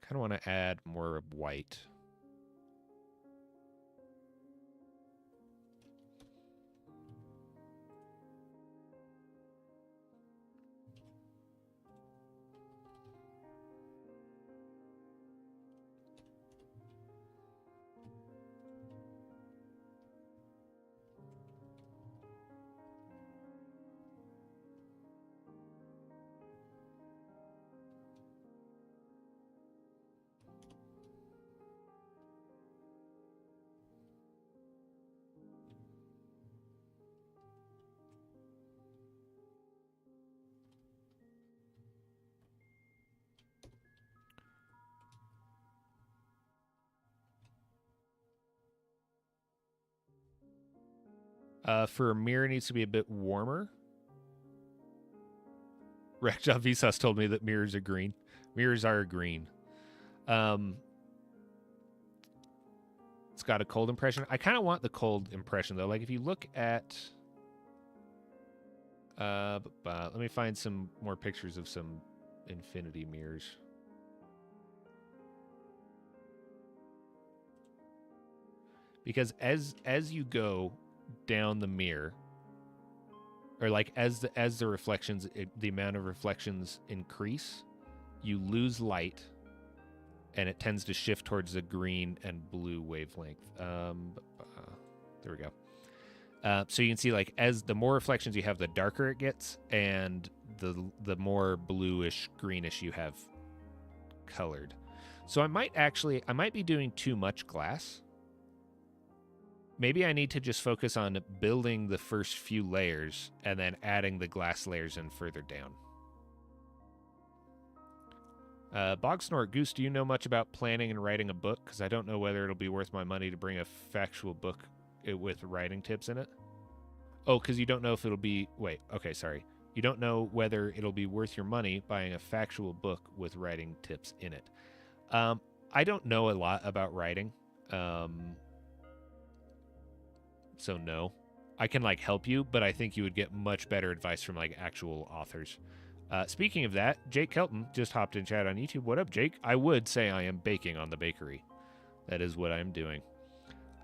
Kind of want to add more white. For a mirror, it needs to be a bit warmer. Rakja Visas told me that mirrors are green. Mirrors are green. It's got a cold impression. I kind of want the cold impression, though. Like, if you look at... let me find some more pictures of some infinity mirrors. Because as you go down the mirror, or like as the reflections, the amount of reflections increase, you lose light, and it tends to shift towards the green and blue wavelength. There we go. So you can see, like, as the more reflections you have, the darker it gets, and the more bluish greenish you have colored. So I might be doing too much glass. Maybe I need to just focus on building the first few layers and then adding the glass layers in further down. Bogsnort Goose, do you know much about planning and writing a book? Because I don't know whether it'll be worth my money to bring a factual book with writing tips in it. Oh, because you don't know if it'll be... Wait, okay, sorry. You don't know whether it'll be worth your money buying a factual book with writing tips in it. I don't know a lot about writing. So no. I can, like, help you, but I think you would get much better advice from, like, actual authors. Speaking of that, Jake Kelton just hopped in chat on YouTube. What up, Jake? I would say I am baking on the bakery. That is what I'm doing.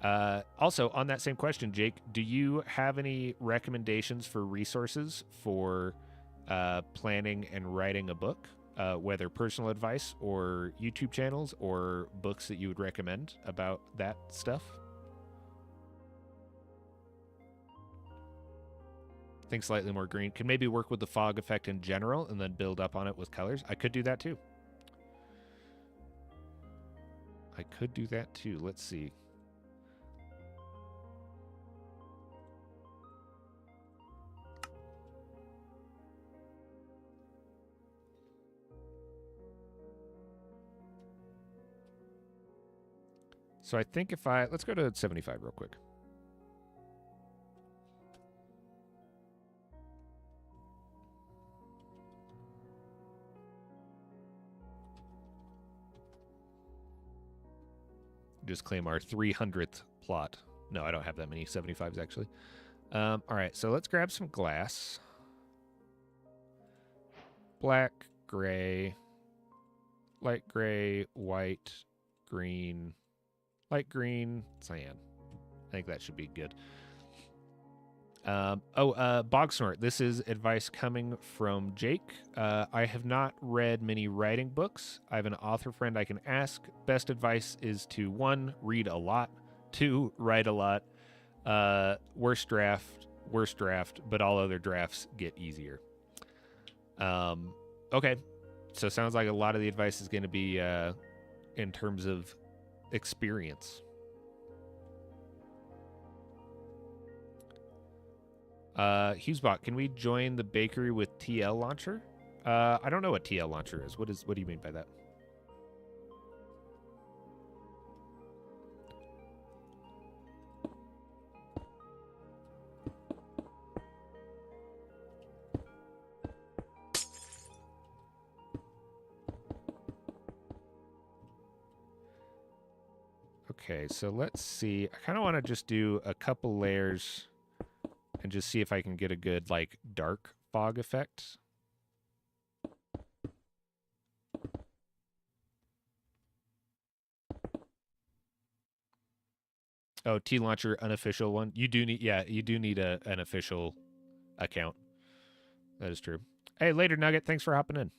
Also, on that same question, Jake, do you have any recommendations for resources for planning and writing a book? whether personal advice or YouTube channels or books that you would recommend about that stuff. Think slightly more green. Can maybe work with the fog effect in general and then build up on it with colors. I could do that too. Let's see. So I think let's go to 75 real quick. Just claim our 300th plot. No, I don't have that many 75s actually. All right, so let's grab some glass. Black, gray, light gray, white, green, light green, cyan. I think that should be good. Bogsnort. This is advice coming from Jake. I have not read many writing books. I have an author friend I can ask. Best advice is to 1, read a lot, 2, write a lot. Worst draft, but all other drafts get easier. Okay. So it sounds like a lot of the advice is going to be in terms of experience. Hughesbot, can we join the bakery with TL launcher? I don't know what TL launcher is. What do you mean by that? Okay, so let's see. I kind of want to just do a couple layers and just see if I can get a good, like, dark fog effect. Oh, T-Launcher, unofficial one. You do need an official account. That is true. Hey, later, Nugget. Thanks for hopping in.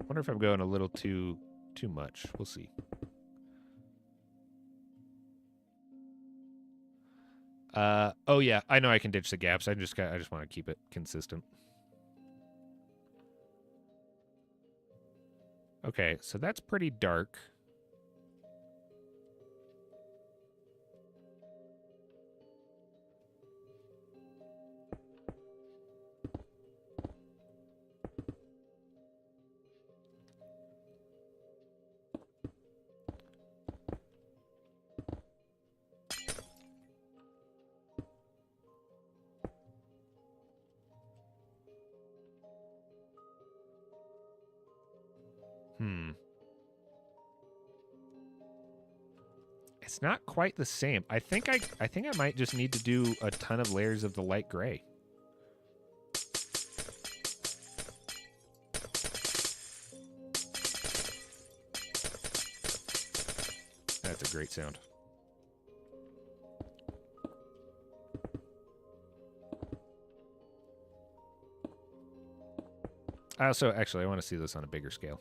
Wonder if I'm going a little too much. We'll see. Oh yeah, I know I can ditch the gaps. I just want to keep it consistent. Okay, so that's pretty dark. It's not quite the same. I think I might just need to do a ton of layers of the light gray. That's a great sound. I want to see this on a bigger scale.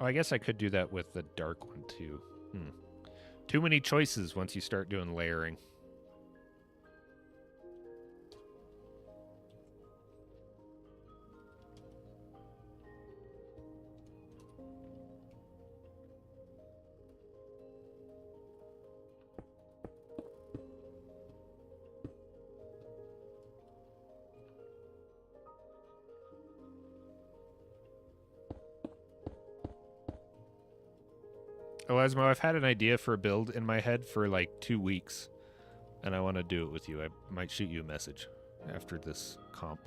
Oh, I guess I could do that with the dark one too. Too many choices once you start doing layering. Oh, Asmo, I've had an idea for a build in my head for like 2 weeks, and I want to do it with you. I might shoot you a message after this comp.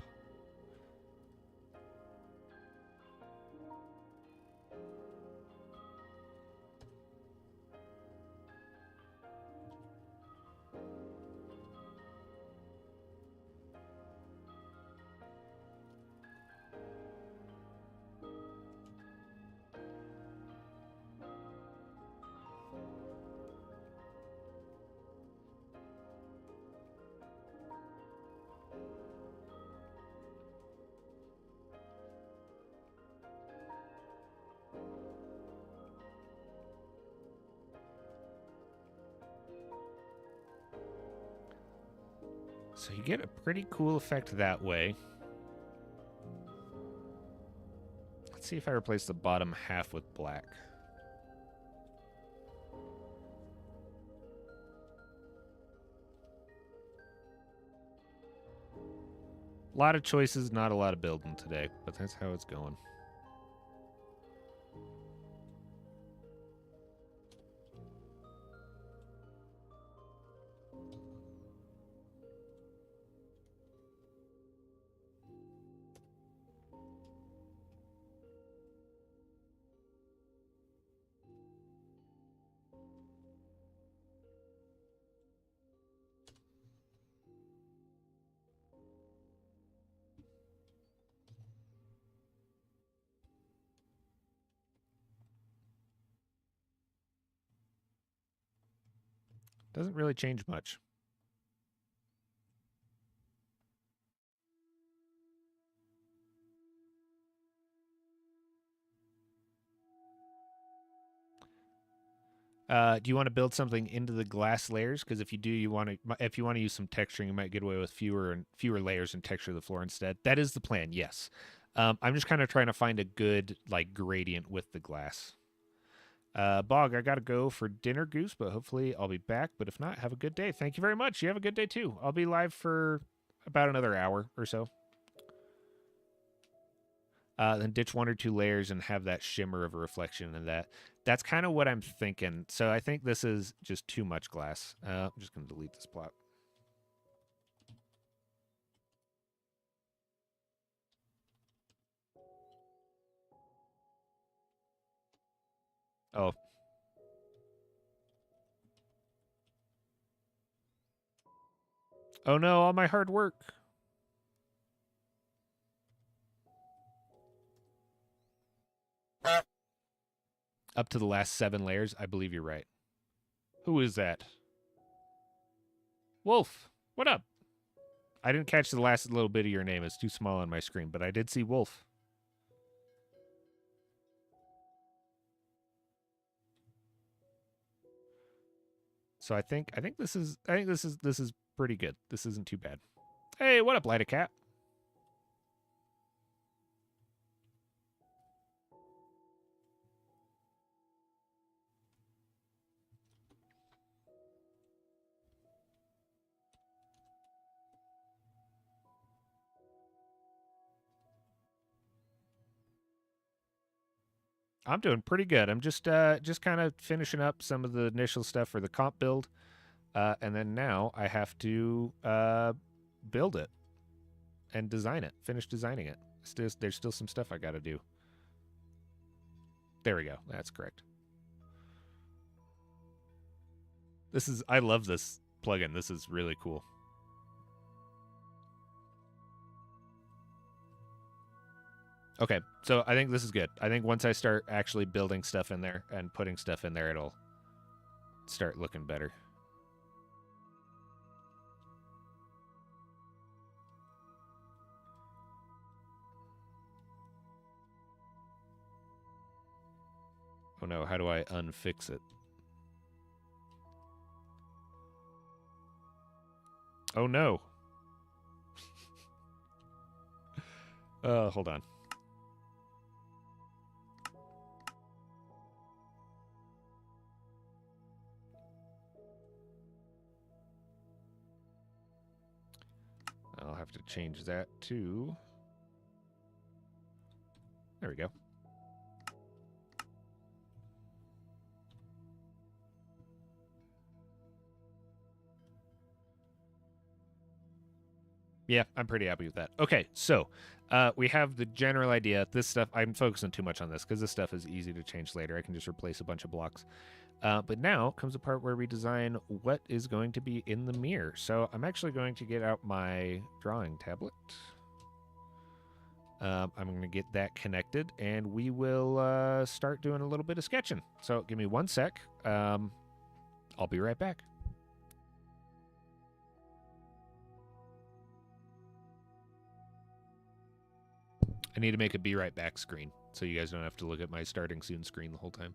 So you get a pretty cool effect that way. Let's see if I replace the bottom half with black. A lot of choices, not a lot of building today, but that's how it's going. Doesn't really change much. Do you want to build something into the glass layers? Because if you do, if you want to use some texturing, you might get away with fewer layers and texture the floor instead. That is the plan. Yes. I'm just kind of trying to find a good like gradient with the glass. Bog, I gotta go for dinner, Goose, but hopefully I'll be back. But if not, have a good day. Thank you very much. You have a good day too. I'll be live for about another hour or so. Then ditch 1 or 2 layers and have that shimmer of a reflection in that. That's kind of what I'm thinking. So I think this is just too much glass. I'm just going to delete this plot. Oh. Oh no, all my hard work. Up to the last 7 layers. I believe you're right. Who is that? Wolf. What up? I didn't catch the last little bit of your name. It's too small on my screen, but I did see Wolf. So I think this is pretty good. This isn't too bad. Hey, what up, Lighta Cat? I'm doing pretty good. I'm just kind of finishing up some of the initial stuff for the comp build, and then now I have to build it and design it. Finish designing it. There's still some stuff I got to do. There we go. That's correct. I love this plugin. This is really cool. Okay, so I think this is good. I think once I start actually building stuff in there and putting stuff in there, it'll start looking better. Oh no, how do I unfix it? Oh no. Hold on. I'll have to change that to... There we go. Yeah, I'm pretty happy with that. Okay, so we have the general idea. This stuff, I'm focusing too much on this because this stuff is easy to change later. I can just replace a bunch of blocks. But now comes the part where we design what is going to be in the mirror. So I'm actually going to get out my drawing tablet. I'm going to get that connected, and we will start doing a little bit of sketching. So give me 1 sec. I'll be right back. I need to make a be right back screen so you guys don't have to look at my starting soon screen the whole time.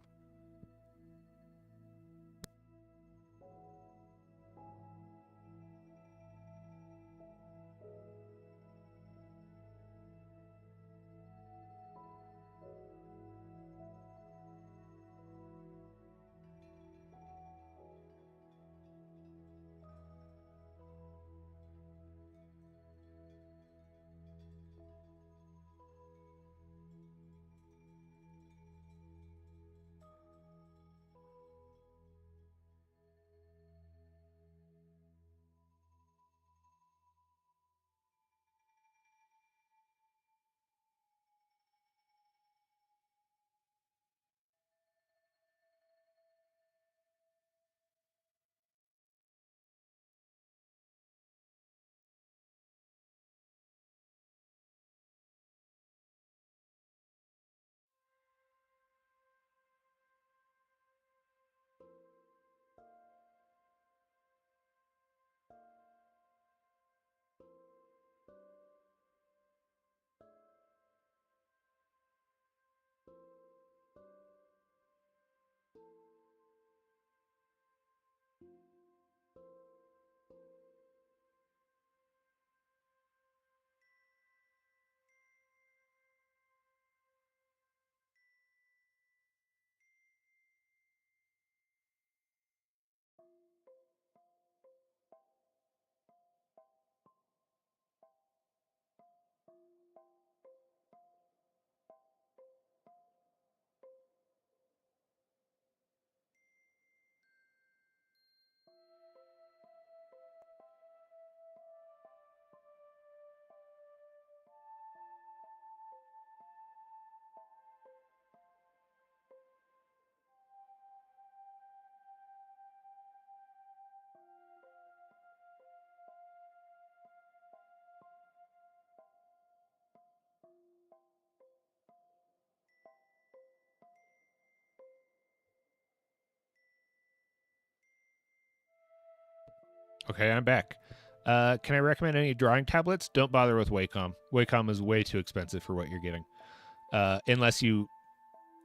Okay, I'm back. Can I recommend any drawing tablets? Don't bother with Wacom. Wacom is way too expensive for what you're getting. Unless you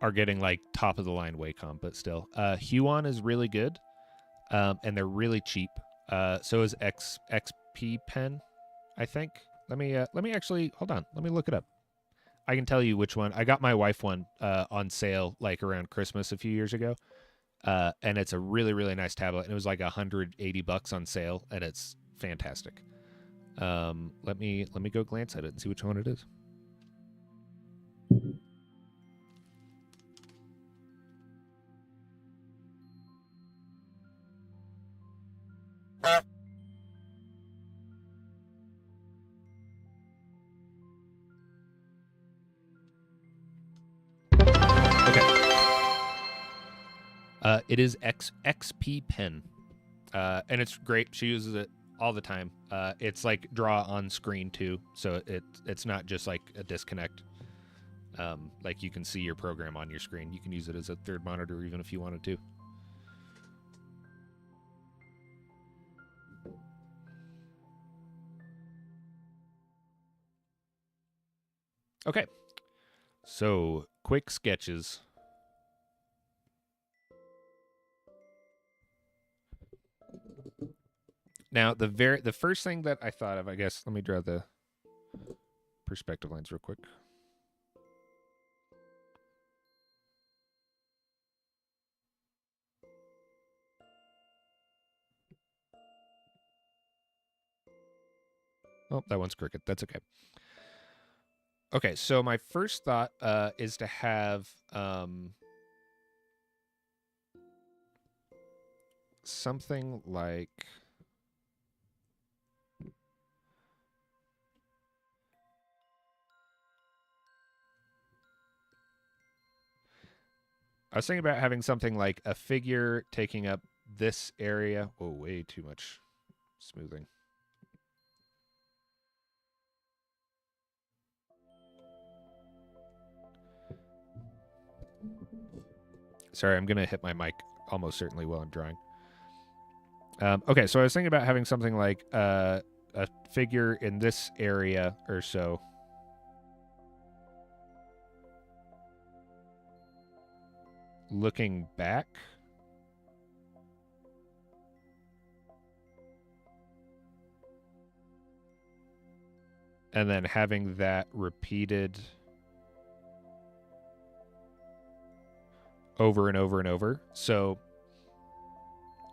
are getting like top of the line Wacom, but still. Huon is really good, and they're really cheap. So is XP Pen, I think. Let me actually hold on. Let me look it up. I can tell you which one. I got my wife one on sale like around Christmas a few years ago. And it's a really, really nice tablet. And it was like $180 on sale, and it's fantastic. Let me go glance at it and see which one it is. Okay. It is XP Pen, and it's great. She uses it all the time. It's like draw on screen too, so it's not just like a disconnect. Like you can see your program on your screen. You can use it as a third monitor even if you wanted to. Okay. So quick sketches. Now, the first thing that I thought of, I guess, let me draw the perspective lines real quick. Oh, that one's crooked. That's okay. Okay, so my first thought is to have something like I was thinking about having something like a figure taking up this area. Oh, way too much smoothing. Sorry, I'm going to hit my mic almost certainly while I'm drawing. Okay, so I was thinking about having something like a figure in this area or so. Looking back. And then having that repeated over and over and over. So,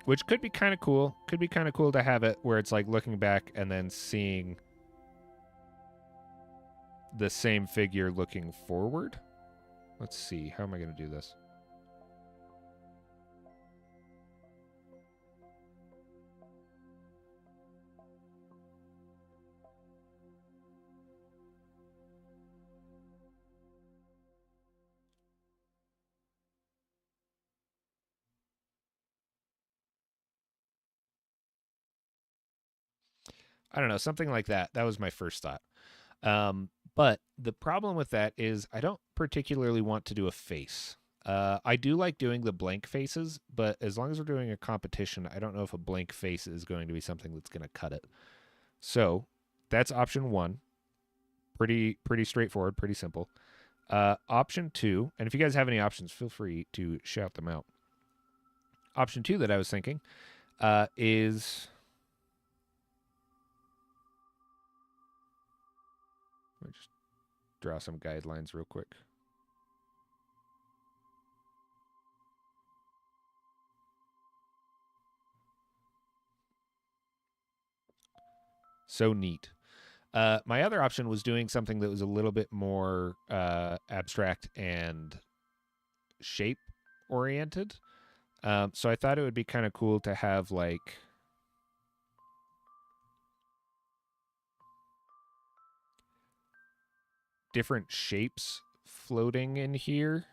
which could be kind of cool. Could be kind of cool to have it where it's like looking back and then seeing the same figure looking forward. Let's see. How am I going to do this? I don't know, something like that. That was my first thought. But the problem with that is I don't particularly want to do a face. I do like doing the blank faces, but as long as we're doing a competition, I don't know if a blank face is going to be something that's going to cut it. So that's option one. Pretty straightforward, pretty simple. Option two, and if you guys have any options, feel free to shout them out. Option two that I was thinking is let me just draw some guidelines real quick. So neat. My other option was doing something that was a little bit more abstract and shape oriented. So I thought it would be kind of cool to have like different shapes floating in here.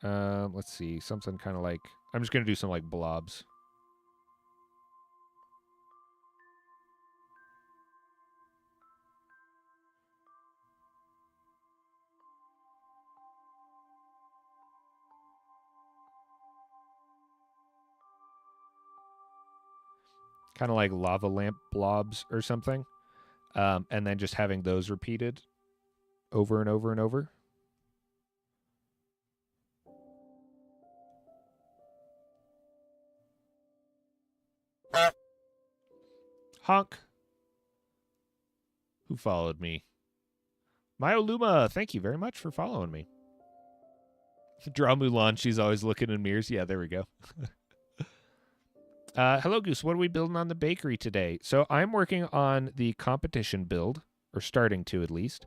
Let's see, something kind of like I'm just gonna do some like blobs. Kind of like lava lamp blobs or something. And then just having those repeated over and over and over. Honk. Who followed me? Myoluma, thank you very much for following me. Draw Mulan, she's always looking in mirrors. Yeah, there we go. Hello, Goose. What are we building on the bakery today? So I'm working on the competition build, or starting to at least,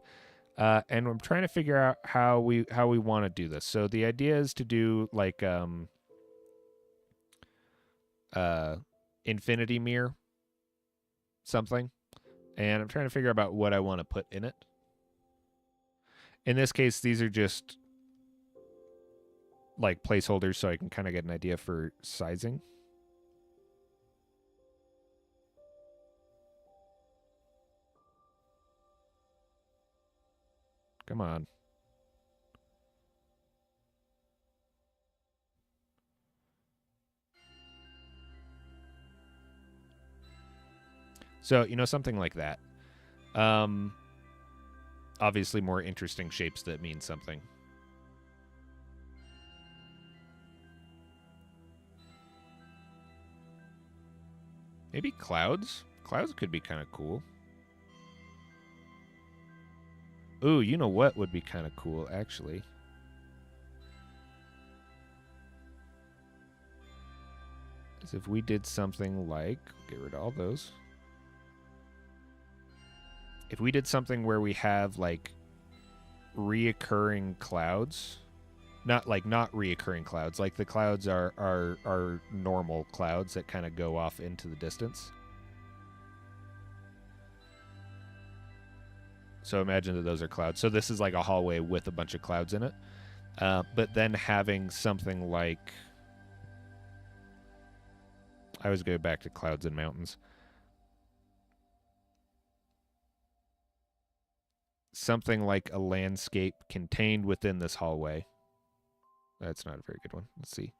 and I'm trying to figure out how we want to do this. So the idea is to do like infinity mirror something, and I'm trying to figure out about what I want to put in it. In this case, these are just like placeholders, so I can kind of get an idea for sizing. Come on. So, something like that. Obviously more interesting shapes that mean something. Maybe clouds? Clouds could be kind of cool. Ooh, you know what would be kind of cool, actually? Is if we did something like... Get rid of all those. If we did something where we have, like, reoccurring clouds... Not reoccurring clouds. Like, the clouds are normal clouds that kind of go off into the distance. So imagine that those are clouds. So this is like a hallway with a bunch of clouds in it. But then having something like... I always go back to clouds and mountains. Something like a landscape contained within this hallway. That's not a very good one. Let's see.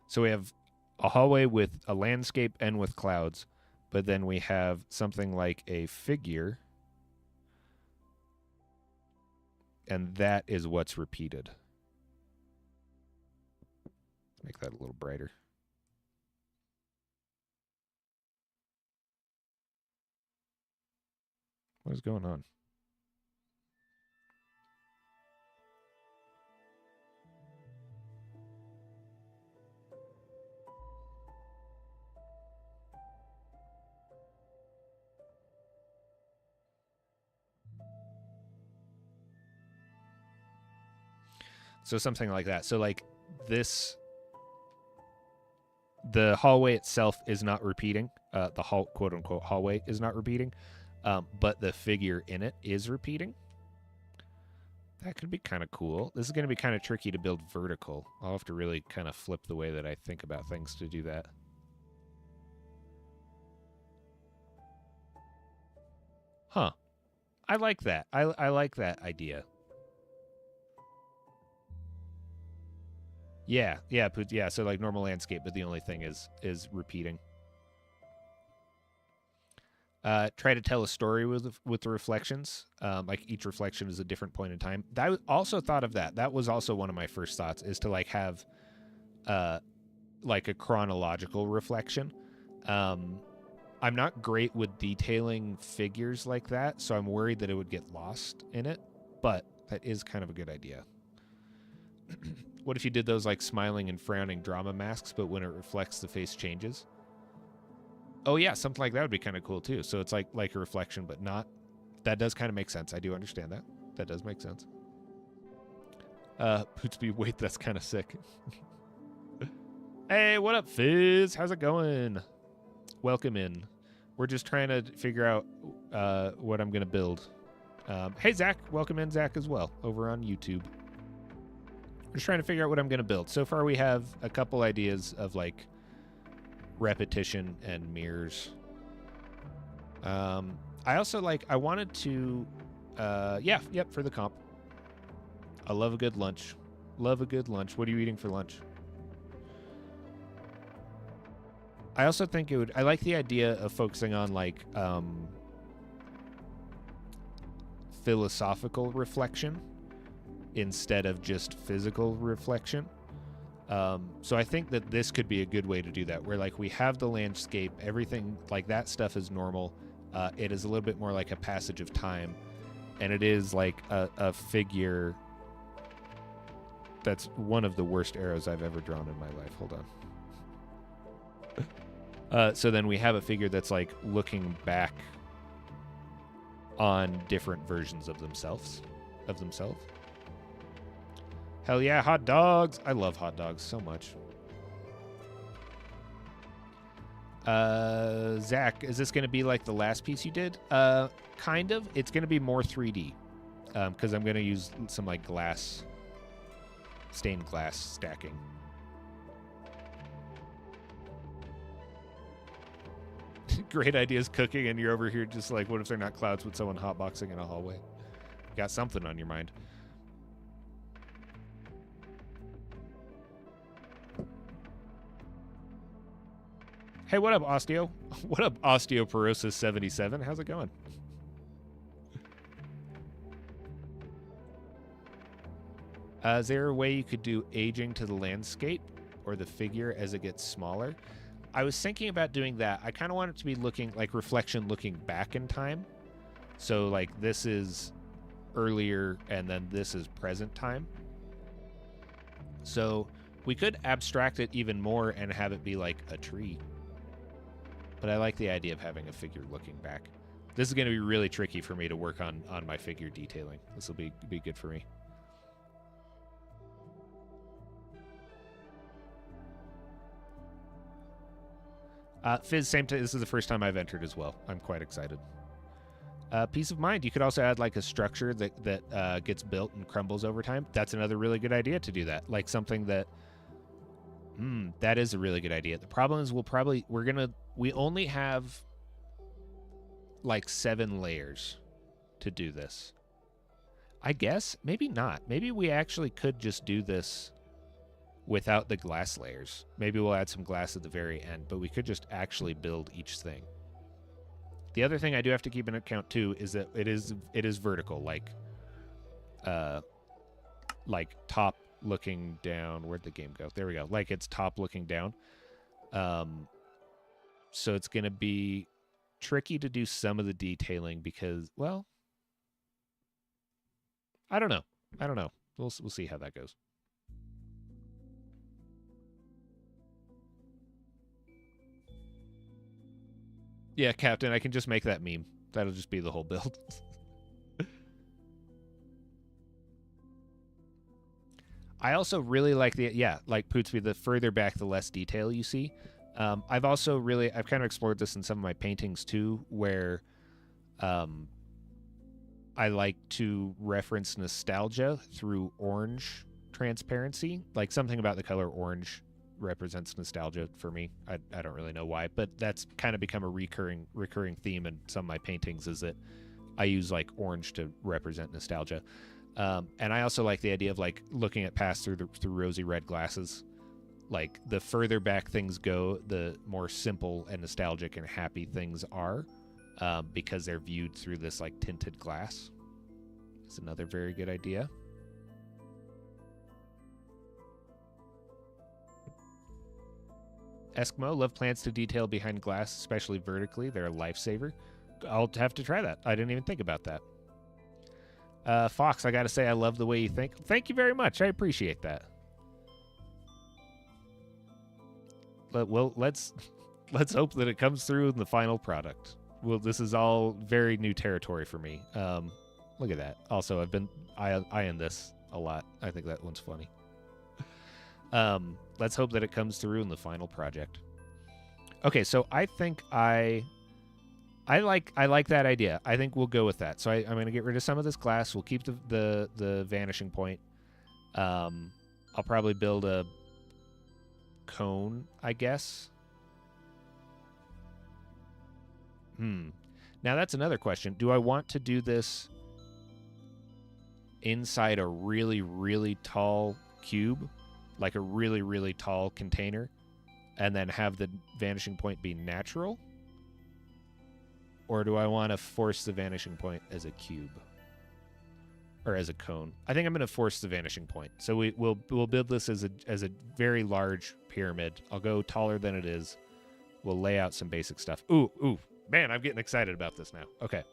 So we have a hallway with a landscape and with clouds, but then we have something like a figure, and that is what's repeated. Make that a little brighter. What is going on? So something like that. So like this, the hallway itself is not repeating. The quote unquote hallway is not repeating, but the figure in it is repeating. That could be kind of cool. This is going to be kind of tricky to build vertical. I'll have to really kind of flip the way that I think about things to do that. Huh. I like that. I like that idea. Yeah. So like normal landscape, but the only thing is repeating. Try to tell a story with the reflections. Like each reflection is a different point in time. I also thought of that. That was also one of my first thoughts, is to like have like a chronological reflection. I'm not great with detailing figures like that, so I'm worried that it would get lost in it, but that is kind of a good idea. What if you did those like smiling and frowning drama masks, but when it reflects, the face changes? Oh yeah, something like that would be kind of cool too. So it's like a reflection, but not. That does kind of make sense. I do understand that. That does make sense. Pootsby, wait, that's kind of sick. Hey, what up, Fizz? How's it going? Welcome in. We're just trying to figure out what I'm gonna build. Hey, Zach, welcome in, Zach, as well, over on YouTube. We're just trying to figure out what I'm gonna build. So far, we have a couple ideas of like repetition and mirrors. I also I wanted to for the comp. I love a good lunch. Love a good lunch. What are you eating for lunch? I also think I like the idea of focusing on like philosophical reflection instead of just physical reflection. So I think that this could be a good way to do that, where like we have the landscape, everything like that stuff is normal. It is a little bit more like a passage of time, and it is like a figure that's one of the worst arrows I've ever drawn in my life. Hold on. So then we have a figure that's like looking back on different versions of themselves. Hell yeah, hot dogs. I love hot dogs so much. Zach, is this going to be like the last piece you did? Kind of. It's going to be more 3D because I'm going to use some like stained glass stacking. Great ideas cooking, and you're over here just like, what if they're not clouds with someone hotboxing in a hallway? You got something on your mind. Hey, what up, Osteo? What up, Osteoporosis77? How's it going? Is there a way you could do aging to the landscape or the figure as it gets smaller? I was thinking about doing that. I kind of want it to be looking like reflection looking back in time. So like this is earlier and then this is present time. So we could abstract it even more and have it be like a tree. But I like the idea of having a figure looking back. This is going to be really tricky for me to work on my figure detailing. This will be good for me. Fizz, same time. This is the first time I've entered as well. I'm quite excited. Peace of mind. You could also add like a structure that gets built and crumbles over time. That's another really good idea to do that. Like something that, that is a really good idea. The problem is we only have like 7 layers to do this. I guess maybe not. Maybe we actually could just do this without the glass layers. Maybe we'll add some glass at the very end, but we could just actually build each thing. The other thing I do have to keep in account too is that it is vertical, like top looking down. Where'd the game go? There we go. Like it's top looking down. So it's gonna be tricky to do some of the detailing because, well, I don't know. We'll see how that goes. Yeah, Captain, I can just make that meme. That'll just be the whole build. I also really like like Pootsby, the further back, the less detail you see. I've kind of explored this in some of my paintings too, where I like to reference nostalgia through orange transparency. Like something about the color orange represents nostalgia for me. I don't really know why, but that's kind of become a recurring theme in some of my paintings, is that I use like orange to represent nostalgia. And I also like the idea of like looking at past through rosy red glasses. Like the further back things go, the more simple and nostalgic and happy things are, because they're viewed through this like tinted glass. It's another very good idea. Eskimo, love plants to detail behind glass, especially vertically. They're a lifesaver. I'll have to try that. I didn't even think about that. Fox, I gotta say, I love the way you think. Thank you very much. I appreciate that. Well, let's hope that it comes through in the final product. Well, this is all very new territory for me. Look at that. Also, I've been eyeing this a lot. I think that one's funny. Let's hope that it comes through in the final project. Okay, so I think I like that idea. I think we'll go with that. So I'm going to get rid of some of this glass. We'll keep the vanishing point. I'll probably build a cone, I guess. Now that's another question. Do I want to do this inside a really, really tall cube? Like a really, really tall container, and then have the vanishing point be natural? Or do I want to force the vanishing point as a cube? Or as a cone? I think I'm going to force the vanishing point. So we'll build this as a very large pyramid. I'll go taller than it is. We'll lay out some basic stuff. Ooh, man, I'm getting excited about this now. Okay.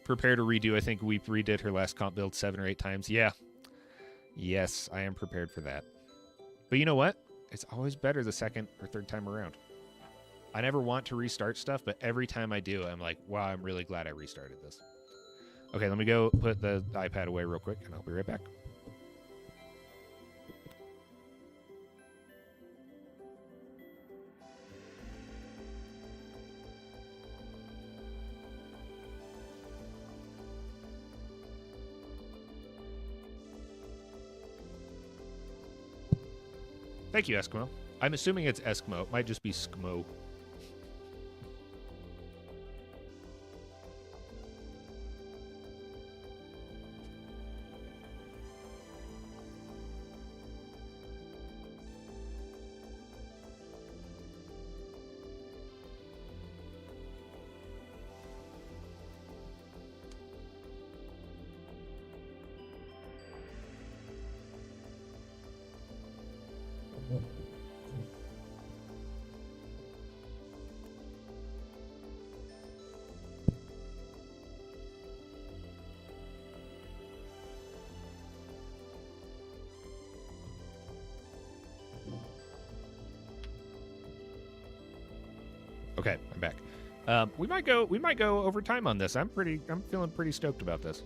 Prepare to redo. I think we redid her last comp build 7 or 8 times. Yeah. Yes, I am prepared for that. But you know what? It's always better the second or third time around. I never want to restart stuff, but every time I do, I'm like, wow, I'm really glad I restarted this. Okay, let me go put the iPad away real quick, and I'll be right back. Thank you, Eskimo. I'm assuming it's Eskimo. It might just be Skmo. Okay, I'm back. We might go over time on this. I'm feeling pretty stoked about this.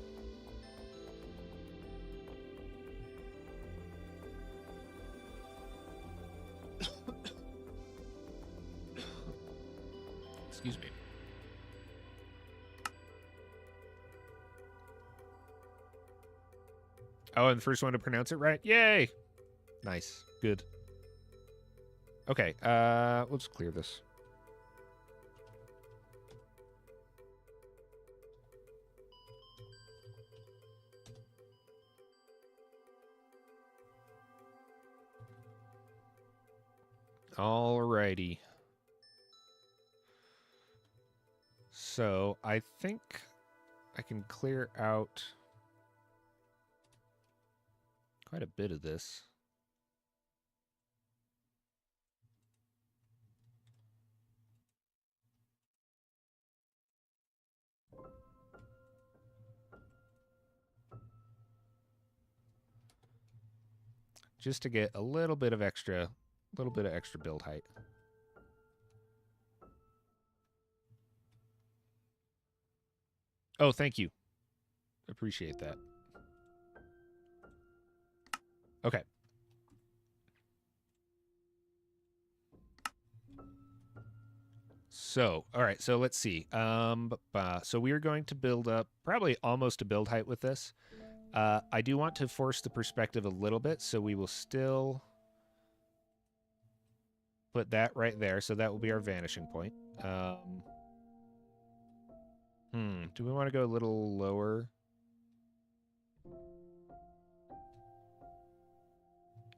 Excuse me. Oh, and the first one to pronounce it right. Yay! Nice. Good. Okay, let's clear this. Alrighty. So, I think I can clear out quite a bit of this. Just to get a little bit of extra build height. Oh, thank you. Appreciate that. Okay. So, all right. So let's see. So we are going to build up probably almost a build height with this. I do want to force the perspective a little bit, so we will still put that right there. So that will be our vanishing point. Do we want to go a little lower?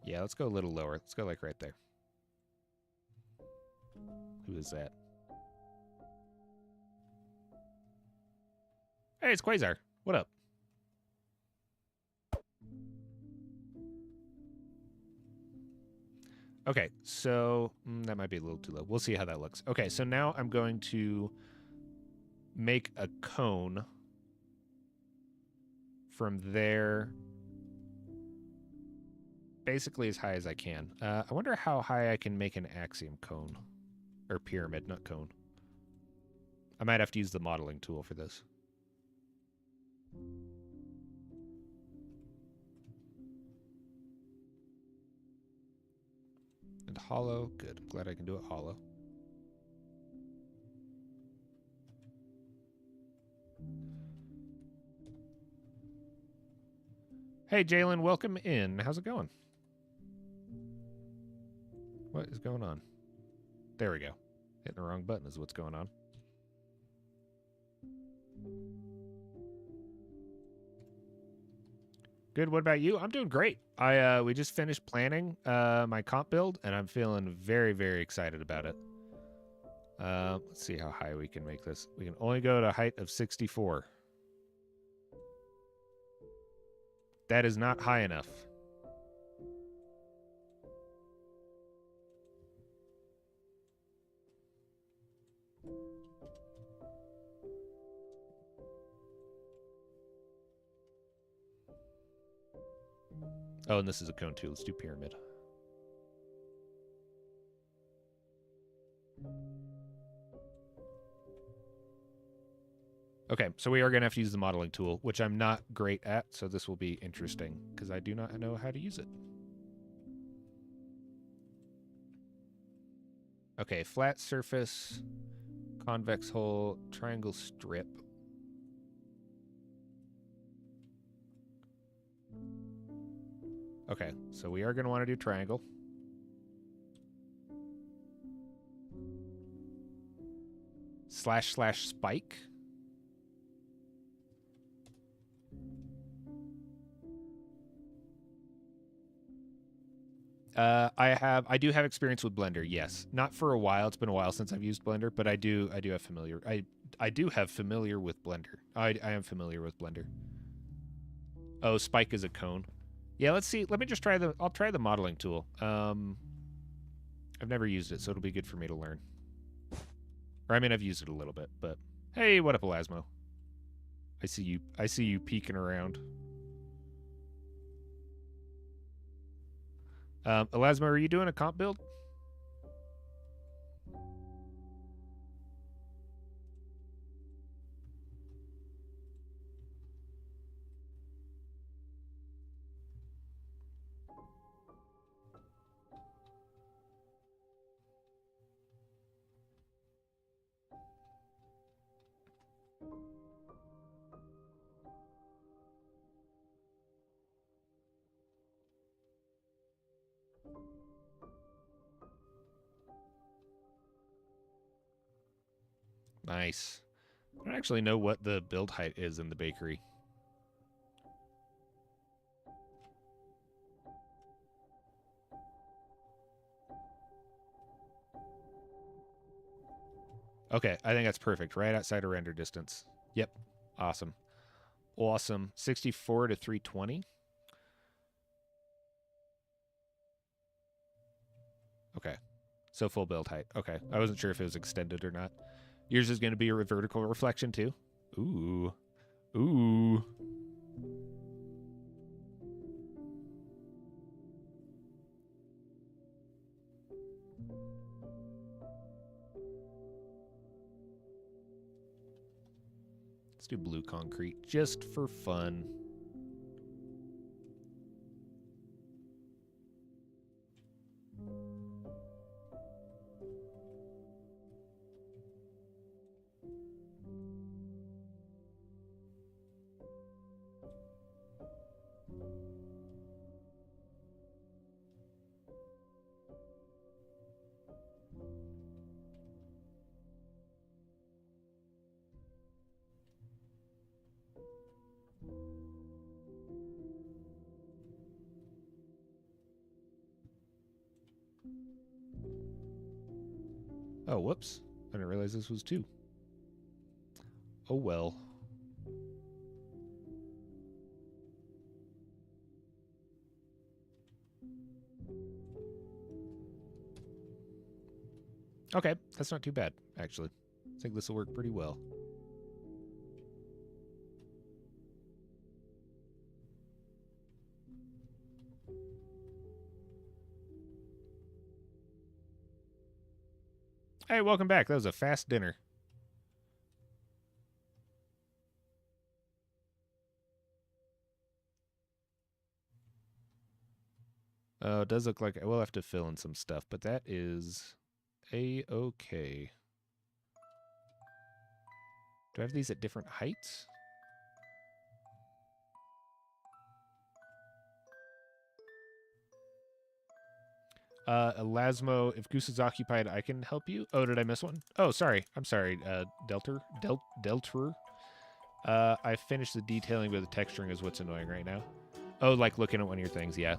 Yeah, let's go a little lower. Let's go like right there. Who is that? Hey, it's Quasar. What up? Okay, so that might be a little too low. We'll see how that looks. Okay, so now I'm going to make a cone from there basically as high as I can. I wonder how high I can make an axiom cone. Or pyramid, not cone. I might have to use the modeling tool for this. And hollow, good. I'm glad I can do it hollow. Hey, Jalen, welcome in. How's it going? What is going on? There we go. Hitting the wrong button is what's going on. Good. What about you? I'm doing great. We just finished planning my comp build, and I'm feeling very, very excited about it. Let's see how high we can make this. We can only go to a height of 64. That is not high enough. Oh, and this is a cone too. Let's do pyramid. Okay, so we are going to have to use the modeling tool, which I'm not great at, so this will be interesting, because I do not know how to use it. Okay, flat surface, convex hole, triangle strip. Okay, so we are going to want to do triangle. / spike. I do have experience with Blender. Yes, not for a while. It's been a while since I've used Blender, but I do have familiar. I do have familiar with Blender. I am familiar with Blender. Oh, spike is a cone. Yeah, let's see. Let me just try I'll try the modeling tool. I've never used it, so it'll be good for me to learn. Or I mean, I've used it a little bit, but hey, what up, Elasmo? I see you peeking around. Elasmo, are you doing a comp build? Nice. I don't actually know what the build height is in the bakery. Okay, I think that's perfect. Right outside of render distance. Yep. Awesome. Awesome. 64 to 320. Okay. So full build height. Okay. I wasn't sure if it was extended or not. Yours is going to be a vertical reflection too? Ooh. Ooh. Let's do blue concrete just for fun. Oh, whoops. I didn't realize this was 2. Oh, well. Okay, that's not too bad, actually. I think this will work pretty well. Hey, welcome back. That was a fast dinner. Oh, it does look like I will have to fill in some stuff, but that is A-okay. Do I have these at different heights? Elasmo, if Goose is occupied, I can help you. Oh, did I miss one? Oh, sorry. I'm sorry. Delter. I finished the detailing, but the texturing is what's annoying right now. Oh, like looking at one of your things. Yeah,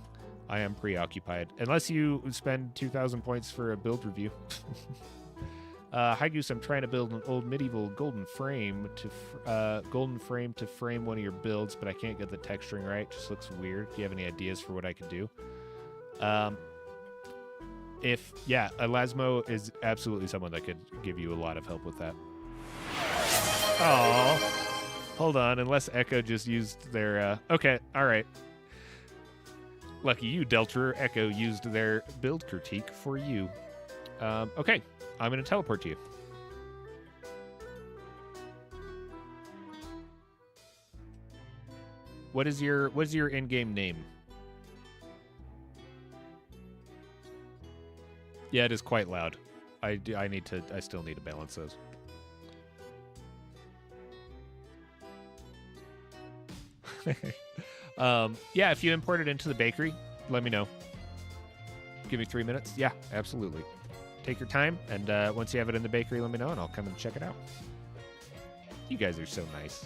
I am preoccupied. Unless you spend 2,000 points for a build review. Hi Goose, I'm trying to build an old medieval golden frame to frame one of your builds, but I can't get the texturing right. It just looks weird. Do you have any ideas for what I could do? Elasmo is absolutely someone that could give you a lot of help with that. Oh, hold on. Unless Echo just used their. Okay, all right. Lucky you, Delter. Echo used their build critique for you. Okay, I'm going to teleport to you. What is your in-game name? Yeah, it is quite loud. I still need to balance those. Yeah, if you import it into the bakery, let me know. Give me 3 minutes. Yeah, absolutely. Take your time, and once you have it in the bakery, let me know, and I'll come and check it out. You guys are so nice.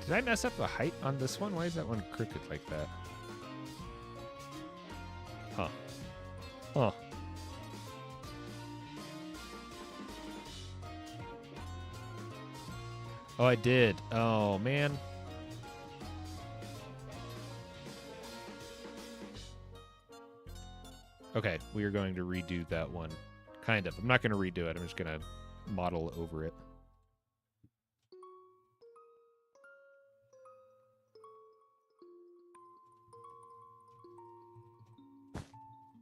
Did I mess up the height on this one? Why is that one crooked like that? Huh. Huh. Oh, I did. Oh, man. Okay, we are going to redo that one. Kind of. I'm not going to redo it. I'm just going to model over it.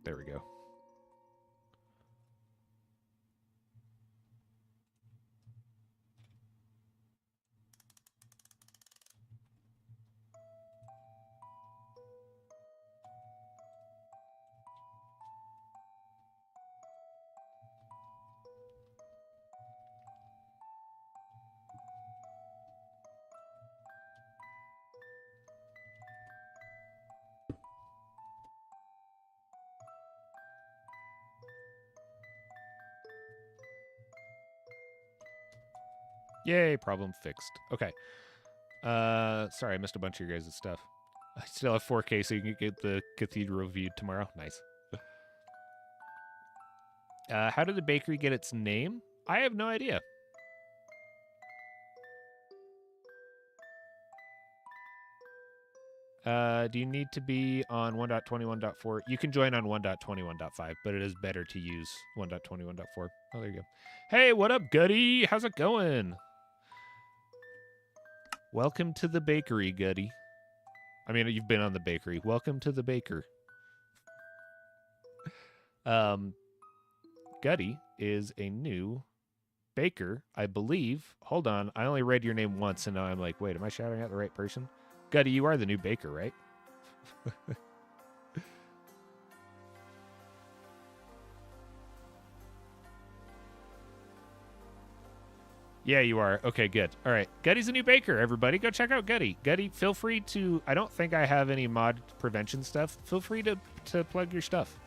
There we go. Yay, problem fixed. Okay. Sorry, I missed a bunch of your guys' stuff. I still have 4K, so you can get the cathedral viewed tomorrow. Nice. How did the bakery get its name? I have no idea. Do you need to be on 1.21.4? You can join on 1.21.5, but it is better to use 1.21.4. Oh, there you go. Hey, what up, Gutty? How's it going? Welcome to the bakery, Gutty. I mean, you've been on the bakery. Welcome to the baker. Gutty is a new baker, I believe. Hold on. I only read your name once, and now I'm like, wait, am I shouting at the right person? Gutty, you are the new baker, right? Yeah, you are. Okay, good. All right. Gutty's a new baker, everybody. Go check out Gutty. Gutty, feel free to... I don't think I have any mod prevention stuff. Feel free to plug your stuff.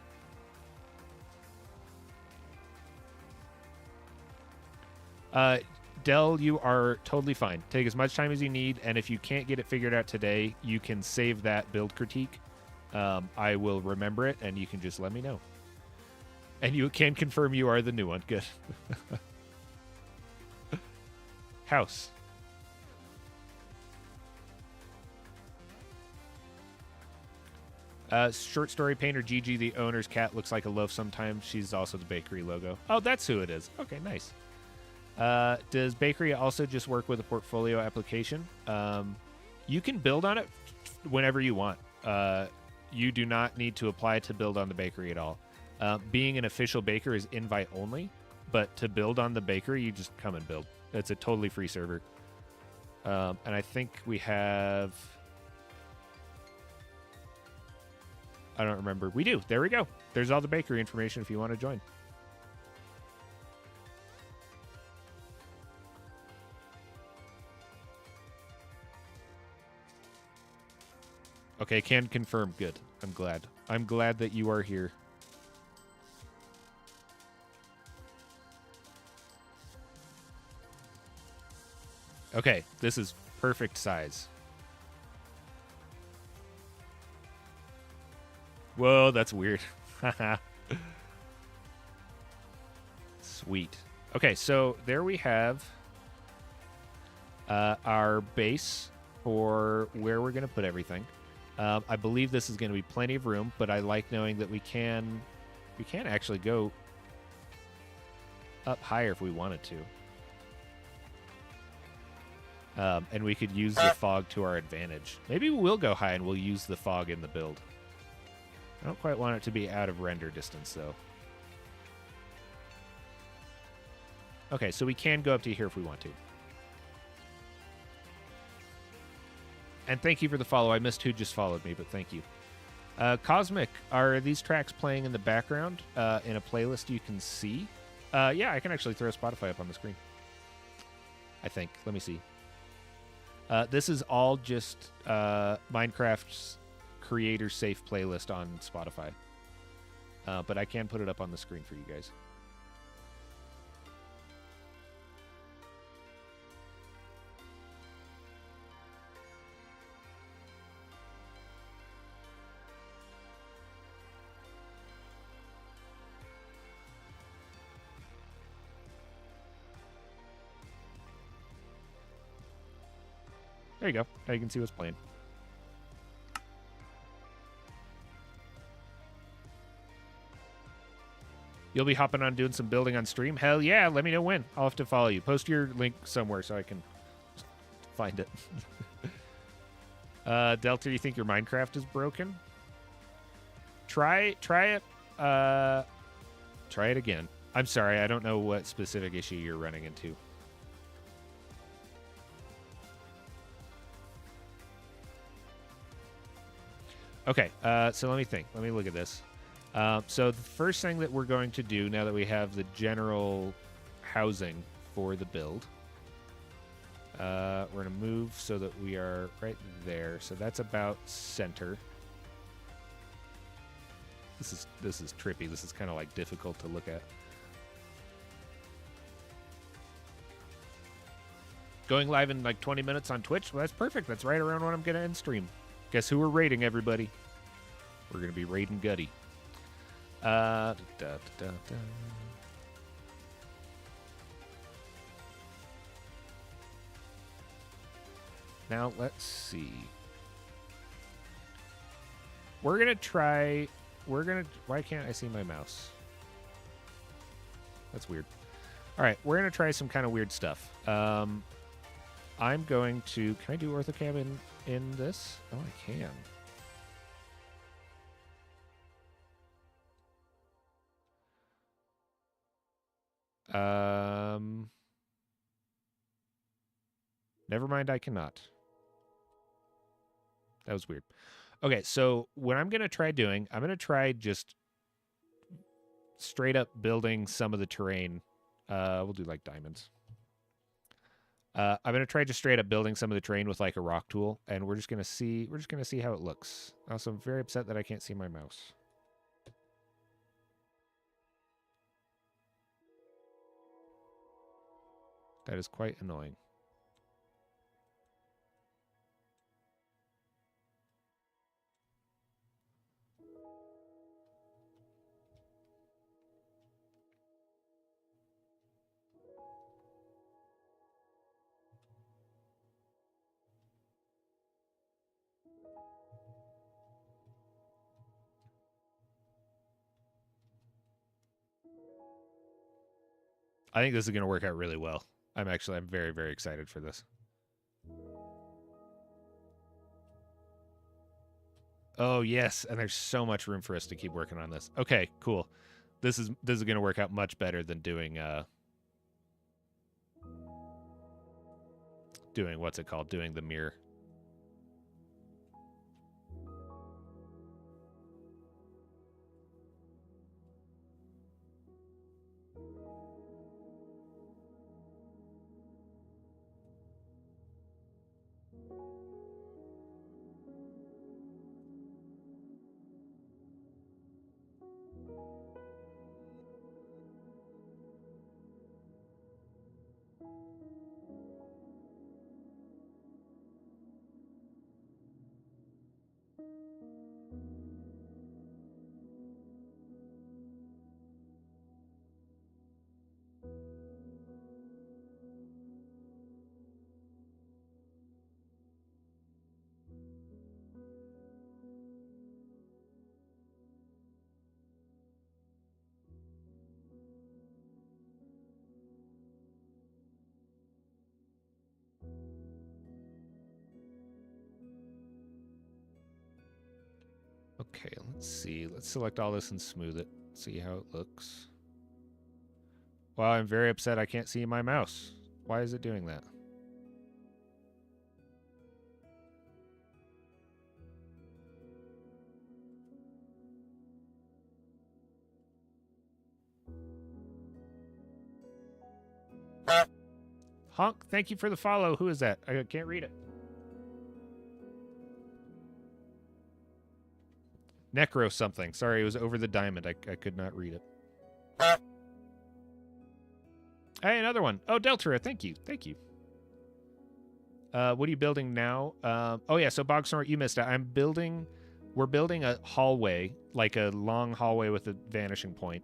Dell, you are totally fine. Take as much time as you need, and if you can't get it figured out today, you can save that build critique. I will remember it, and you can just let me know. And you can confirm you are the new one. Good. House. Short story painter Gigi, the owner's cat, looks like a loaf sometimes. She's also the bakery logo. Oh, that's who it is. Okay, nice. Does bakery also just work with a portfolio application? You can build on it whenever you want. You do not need to apply to build on the bakery at all. Being an official baker is invite only, but to build on the bakery, you just come and build. It's a totally free server. And I think we have... I don't remember. We do. There we go. There's all the bakery information if you want to join. Okay, can confirm. Good. I'm glad. I'm glad that you are here. Okay, this is perfect size. Whoa, that's weird. Sweet. Okay, so there we have our base for where we're going to put everything. I believe this is going to be plenty of room, but I like knowing that we can actually go up higher if we wanted to. And we could use the fog to our advantage. Maybe we'll go high and we'll use the fog in the build. I don't quite want it to be out of render distance, though. Okay, so we can go up to here if we want to. And thank you for the follow. I missed who just followed me, but thank you. Cosmic, are these tracks playing in the background in a playlist you can see? Yeah, I can actually throw Spotify up on the screen. I think. Let me see. This is all just Minecraft's creator-safe playlist on Spotify. But I can put it up on the screen for you guys. There you go. Now you can see what's playing. You'll be hopping on doing some building on stream? Hell yeah, let me know when. I'll have to follow you. Post your link somewhere so I can find it. Delta, you think your Minecraft is broken? Try it Try it again. I'm sorry, I don't know what specific issue you're running into. Okay, so let me think. Let me look at this. So the first thing that we're going to do now that we have the general housing for the build, we're going to move so that we are right there. So that's about center. This is trippy. This is kind of like difficult to look at. Going live in like 20 minutes on Twitch? Well, that's perfect. That's right around when I'm going to end stream. Guess who we're raiding, everybody? We're going to be raiding Gutty. Now, let's see. We're going to try... Why can't I see my mouse? That's weird. All right, we're going to try some kind of weird stuff. I'm going to... Can I do OrthoCam in this? Oh, I can. Never mind, I cannot. That was weird. Okay, so what I'm going to try doing, I'm going to try just straight up building some of the terrain. We'll do like diamonds. I'm going to try just straight up building some of the terrain with like a rock tool, and we're just going to see how it looks. Also, I'm very upset that I can't see my mouse. That is quite annoying. I think this is going to work out really well. I'm very, very excited for this. Oh, yes, and there's so much room for us to keep working on this. Okay, cool. This is going to work out much better than doing what's it called? Doing the mirror. Okay, let's see. Let's select all this and smooth it. See how it looks. Wow, I'm very upset I can't see my mouse. Why is it doing that? Honk, thank you for the follow. Who is that? I can't read it. Necro something. Sorry, it was over the diamond. I could not read it. Hey, another one. Oh, Deltra, thank you. Thank you. What are you building now? Oh, yeah, so Bogsnort, you missed it. We're building a hallway, like a long hallway with a vanishing point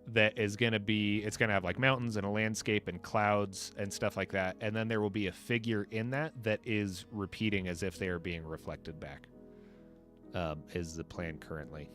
that is going to be, it's going to have like mountains and a landscape and clouds and stuff like that. And then there will be a figure in that is repeating as if they are being reflected back, is the plan currently.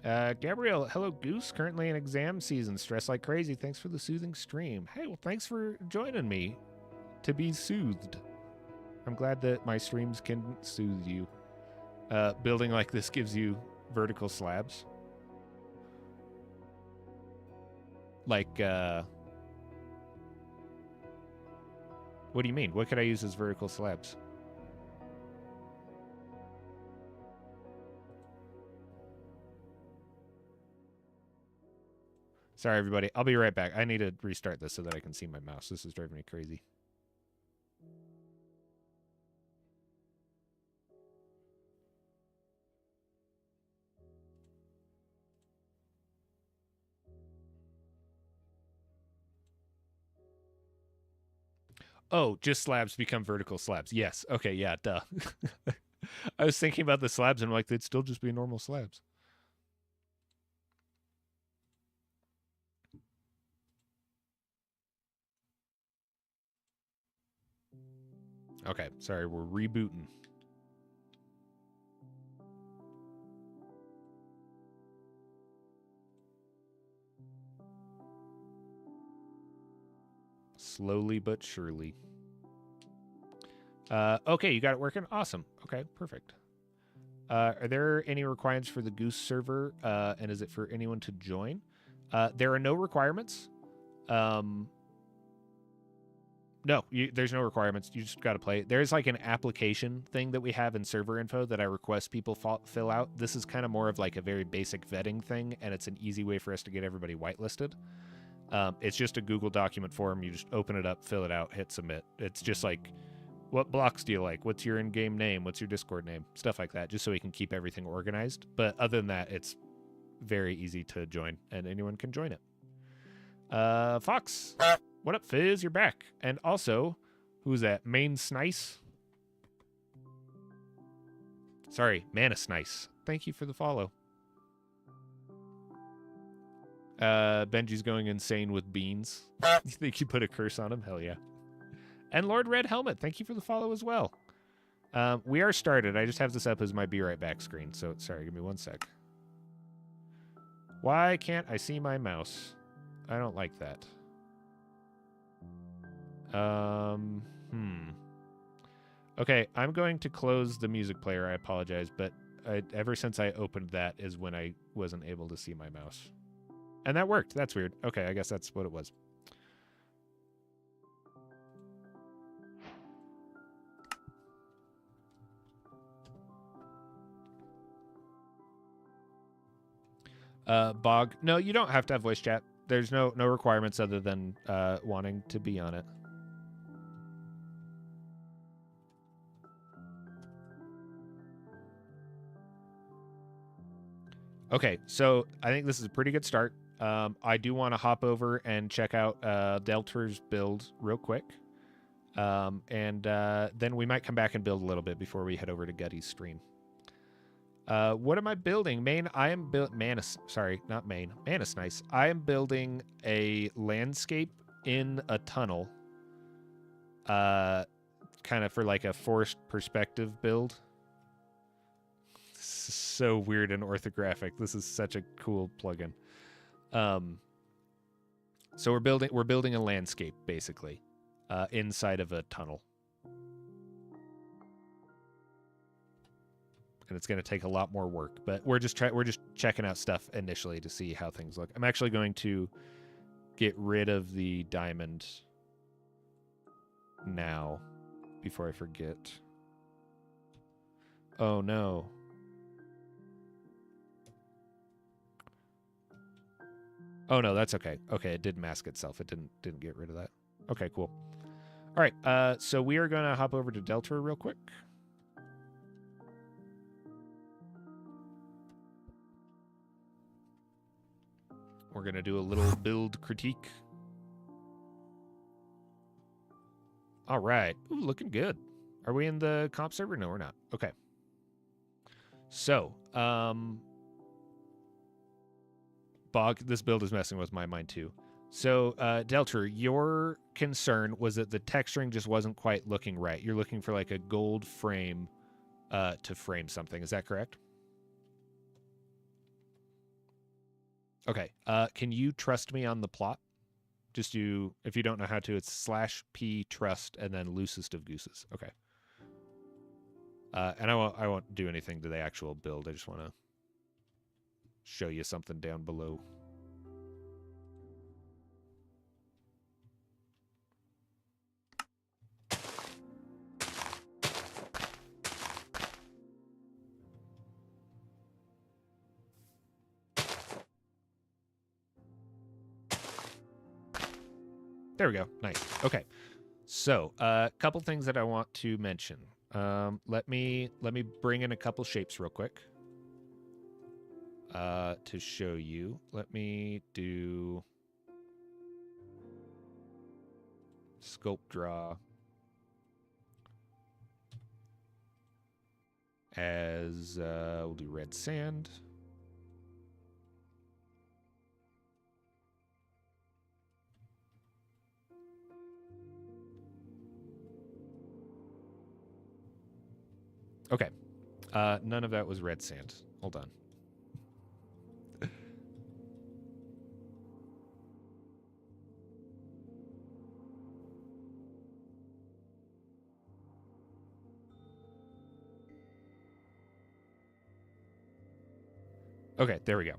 Gabrielle, hello Goose. Currently in exam season. Stress like crazy. Thanks for the soothing stream. Hey, well, thanks for joining me to be soothed. I'm glad that my streams can soothe you. Building like this gives you vertical slabs. Like, what do you mean? What could I use as vertical slabs? Sorry, everybody. I'll be right back. I need to restart this so that I can see my mouse. This is driving me crazy. Oh, just slabs become vertical slabs. Yes. Okay, yeah, duh. I was thinking about the slabs and I'm like, they'd still just be normal slabs. Okay, sorry, we're rebooting. Slowly but surely. Okay, you got it working? Awesome. Okay, perfect. Are there any requirements for the Goose server? And is it for anyone to join? There are no requirements. No, there's no requirements. You just got to play. There's like an application thing that we have in server info that I request people fill out. This is kind of more of like a very basic vetting thing, and it's an easy way for us to get everybody whitelisted. It's just a Google document form. You just open it up, fill it out, hit submit. It's just like, what blocks do you like? What's your in-game name? What's your Discord name? Stuff like that, just so we can keep everything organized. But other than that, it's very easy to join, and anyone can join it. Fox, what up, Fizz? You're back. And also, who's that? Main Snice? Sorry, Manasnice. Thank you for the follow. Benji's going insane with beans. You think you put a curse on him? Hell yeah. And Lord Red Helmet, thank you for the follow as well. We are started. I just have this up as my Be Right Back screen. So, sorry, give me one sec. Why can't I see my mouse? I don't like that. Okay, I'm going to close the music player. I apologize, but ever since I opened that is when I wasn't able to see my mouse. And that worked. That's weird. Okay, I guess that's what it was. Bog. No, you don't have to have voice chat. There's no requirements other than wanting to be on it. Okay, so I think this is a pretty good start. I do want to hop over and check out Delter's build real quick. And then we might come back and build a little bit before we head over to Gutty's stream. What am I building? I am Manasnice. I am building a landscape in a tunnel. Kind of for like a forced perspective build. This is so weird and orthographic. This is such a cool plugin. So we're building a landscape basically, inside of a tunnel. And it's going to take a lot more work, but we're just checking out stuff initially to see how things look. I'm actually going to get rid of the diamond now before I forget. Oh no. Oh no, that's okay. Okay, it did mask itself. It didn't get rid of that. Okay, cool. All right, so we are going to hop over to Delta real quick. We're going to do a little build critique. All right. Ooh, looking good. Are we in the comp server? No, we're not. Okay. So, Bog, this build is messing with my mind too. So, Delter, your concern was that the texturing just wasn't quite looking right. You're looking for like a gold frame to frame something. Is that correct? Okay. Can you trust me on the plot? Just do, if you don't know how to, it's /p trust and then loosest of gooses. Okay. And I won't do anything to the actual build. I just want to show you something down below. There we go. Nice. Okay. So, a couple things that I want to mention. Let me bring in a couple shapes real quick. To show you. Let me do sculpt draw as we'll do red sand. Okay. None of that was red sand. Hold on. Okay, there we go.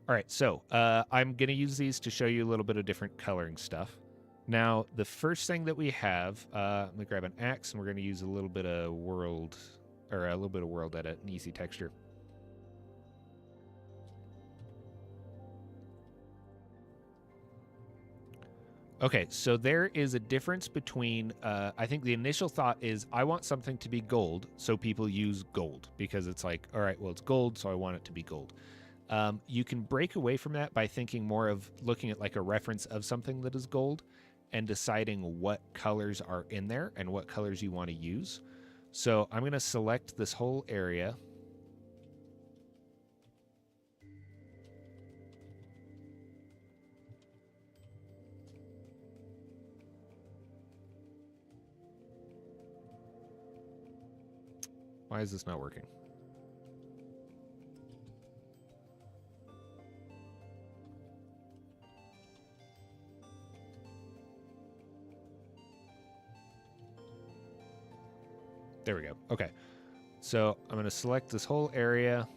All right, so I'm going to use these to show you a little bit of different coloring stuff. Now, the first thing that we have, I'm going to grab an axe, and we're going to use a little bit of world edit, an easy texture. Okay, so there is a difference between, I think the initial thought is I want something to be gold, so people use gold because it's like, all right, well, it's gold, so I want it to be gold. You can break away from that by thinking more of looking at like a reference of something that is gold and deciding what colors are in there and what colors you want to use. So I'm going to select this whole area. Why is this not working? There we go. Okay. So I'm going to select this whole area.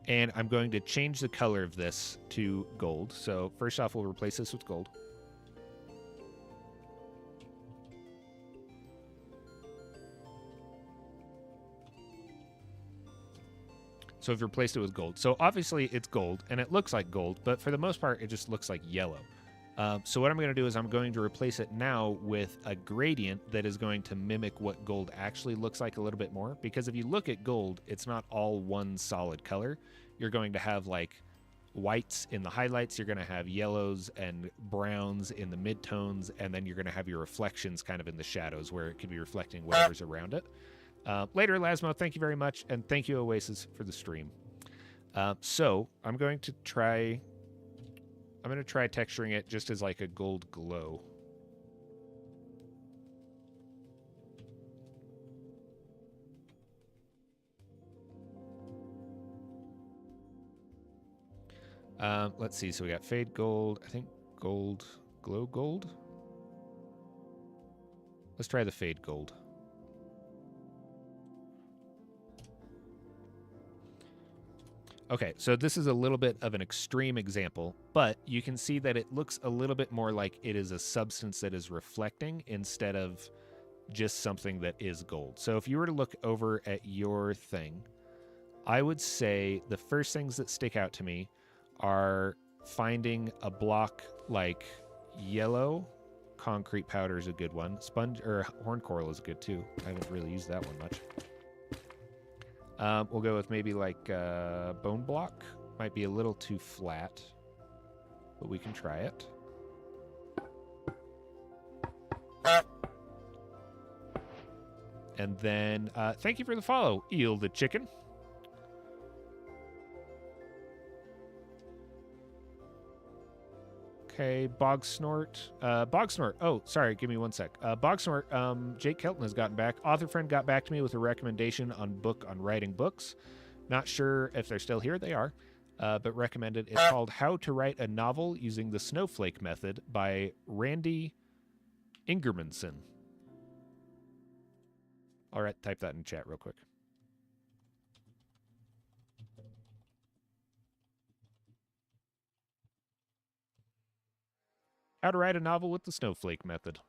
And I'm going to change the color of this to gold. So first off, we'll replace this with gold. So I've replaced it with gold. So obviously it's gold, and it looks like gold, but for the most part, it just looks like yellow. So what I'm going to do is I'm going to replace it now with a gradient that is going to mimic what gold actually looks like a little bit more. Because if you look at gold, it's not all one solid color. You're going to have like whites in the highlights, you're going to have yellows and browns in the midtones, and then you're going to have your reflections kind of in the shadows where it could be reflecting whatever's around it. Later, Lasmo, thank you very much, and thank you, Oasis, for the stream. So I'm going to try texturing it just as like a gold glow. Let's see. So we got fade gold. I think gold, glow gold. Let's try the fade gold. Okay, so this is a little bit of an extreme example, but you can see that it looks a little bit more like it is a substance that is reflecting instead of just something that is gold. So if you were to look over at your thing, I would say the first things that stick out to me are finding a block like yellow. Concrete powder is a good one. Sponge or horn coral is good too. I haven't really used that one much. We'll go with maybe like bone block. Might be a little too flat, but we can try it. And then thank you for the follow, Eel the Chicken. Okay, Bog Snort. Bog Snort. Oh, sorry. Give me one sec. Bog Snort. Jake Kelton has gotten back. Author friend got back to me with a recommendation on book on writing books. Not sure if they're still here. They are. But recommended. It's called How to Write a Novel Using the Snowflake Method by Randy Ingermanson. All right, type that in chat real quick. How to write a novel with the Snowflake Method.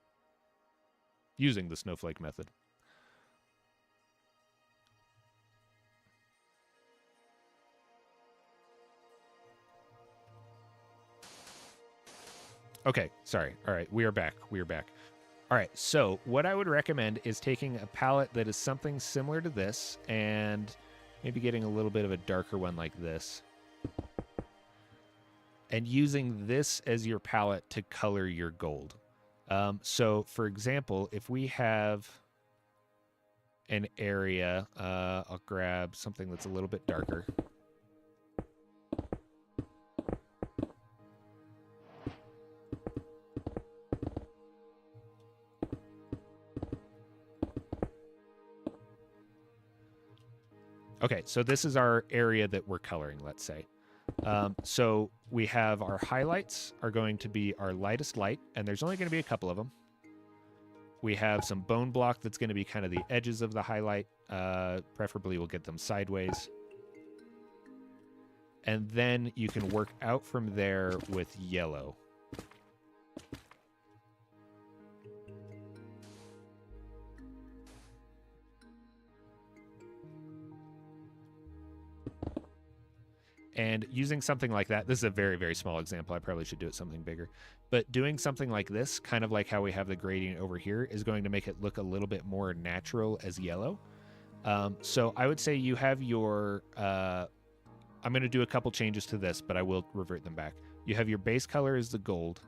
Using the Snowflake Method. Okay, sorry. All right, we are back. All right, so what I would recommend is taking a palette that is something similar to this and maybe getting a little bit of a darker one like this. And using this as your palette to color your gold. So, for example, if we have an area, I'll grab something that's a little bit darker. Okay, so this is our area that we're coloring, let's say. So we have our highlights are going to be our lightest light, and there's only going to be a couple of them. We have some bone block that's going to be kind of the edges of the highlight. Preferably we'll get them sideways. And then you can work out from there with yellow. And using something like that, this is a very, very small example. I probably should do it something bigger. But doing something like this, kind of like how we have the gradient over here, is going to make it look a little bit more natural as yellow. So I would say you have your... I'm going to do a couple changes to this, but I will revert them back. You have your base color is the gold.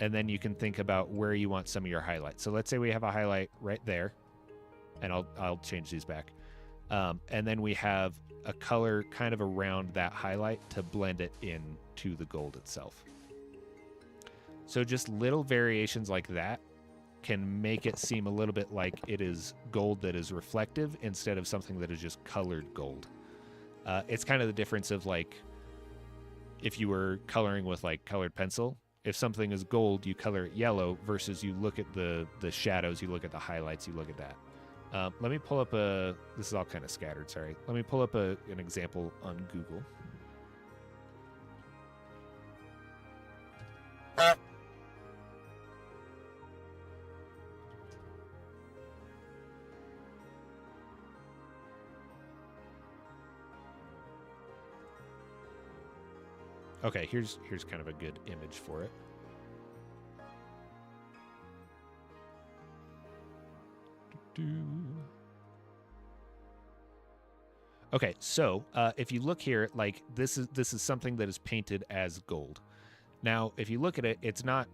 And then you can think about where you want some of your highlights. So let's say we have a highlight right there. And I'll change these back. And then we have a color kind of around that highlight to blend it in to the gold itself. So just little variations like that can make it seem a little bit like it is gold that is reflective instead of something that is just colored gold. It's kind of the difference of like if you were coloring with like colored pencil. If something is gold, you color it yellow versus you look at the shadows, you look at the highlights, you look at that. Let me pull up this is all kind of scattered, sorry. Let me pull up an example on Google. Okay, here's kind of a good image for it. Okay, so if you look here, like this is something that is painted as gold. Now, if you look at it, it's not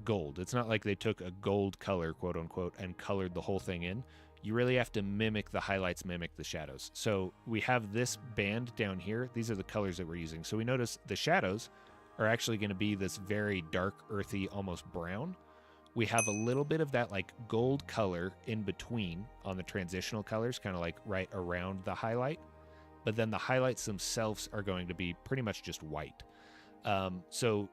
gold. It's not like they took a gold color, quote unquote, and colored the whole thing in. You really have to mimic the highlights, mimic the shadows. So we have this band down here. These are the colors that we're using. So we notice the shadows are actually going to be this very dark, earthy, almost brown. We have a little bit of that like gold color in between on the transitional colors, kind of like right around the highlight. But then the highlights themselves are going to be pretty much just white. So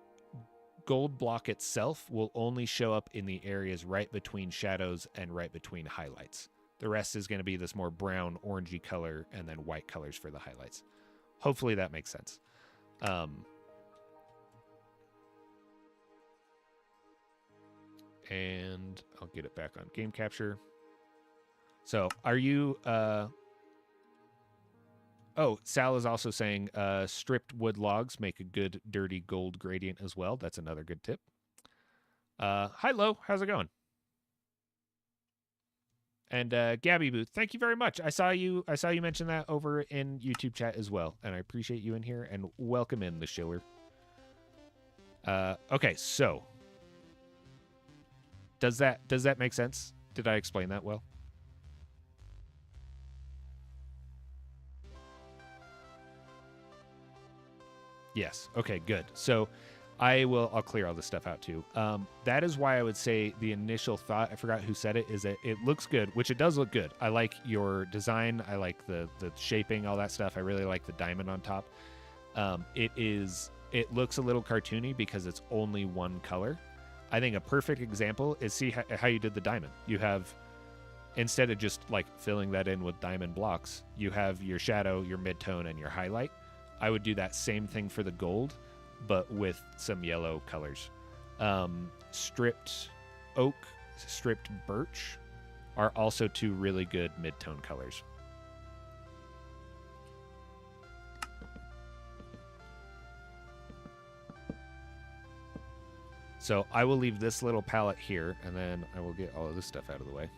gold block itself will only show up in the areas right between shadows and right between highlights. The rest is going to be this more brown, orangey color and then white colors for the highlights. Hopefully that makes sense. And I'll get it back on game capture. So are you... Oh, Sal is also saying stripped wood logs make a good dirty gold gradient as well. That's another good tip. Hi, Lo. How's it going? And Gabby Booth, thank you very much. I saw you mention that over in YouTube chat as well, and I appreciate you in here. And welcome in, the Schiller. Okay, so does that make sense? Did I explain that well? Yes. Okay, good. So I'll clear all this stuff out too. That is why I would say the initial thought, I forgot who said it, is that it looks good, which it does look good. I like your design. I like the shaping, all that stuff. I really like the diamond on top. It looks a little cartoony because it's only one color. I think a perfect example is see how you did the diamond. You have, instead of just like filling that in with diamond blocks, you have your shadow, your midtone, and your highlight. I would do that same thing for the gold, but with some yellow colors. Stripped oak, stripped birch are also two really good mid-tone colors. So I will leave this little palette here, and then I will get all of this stuff out of the way.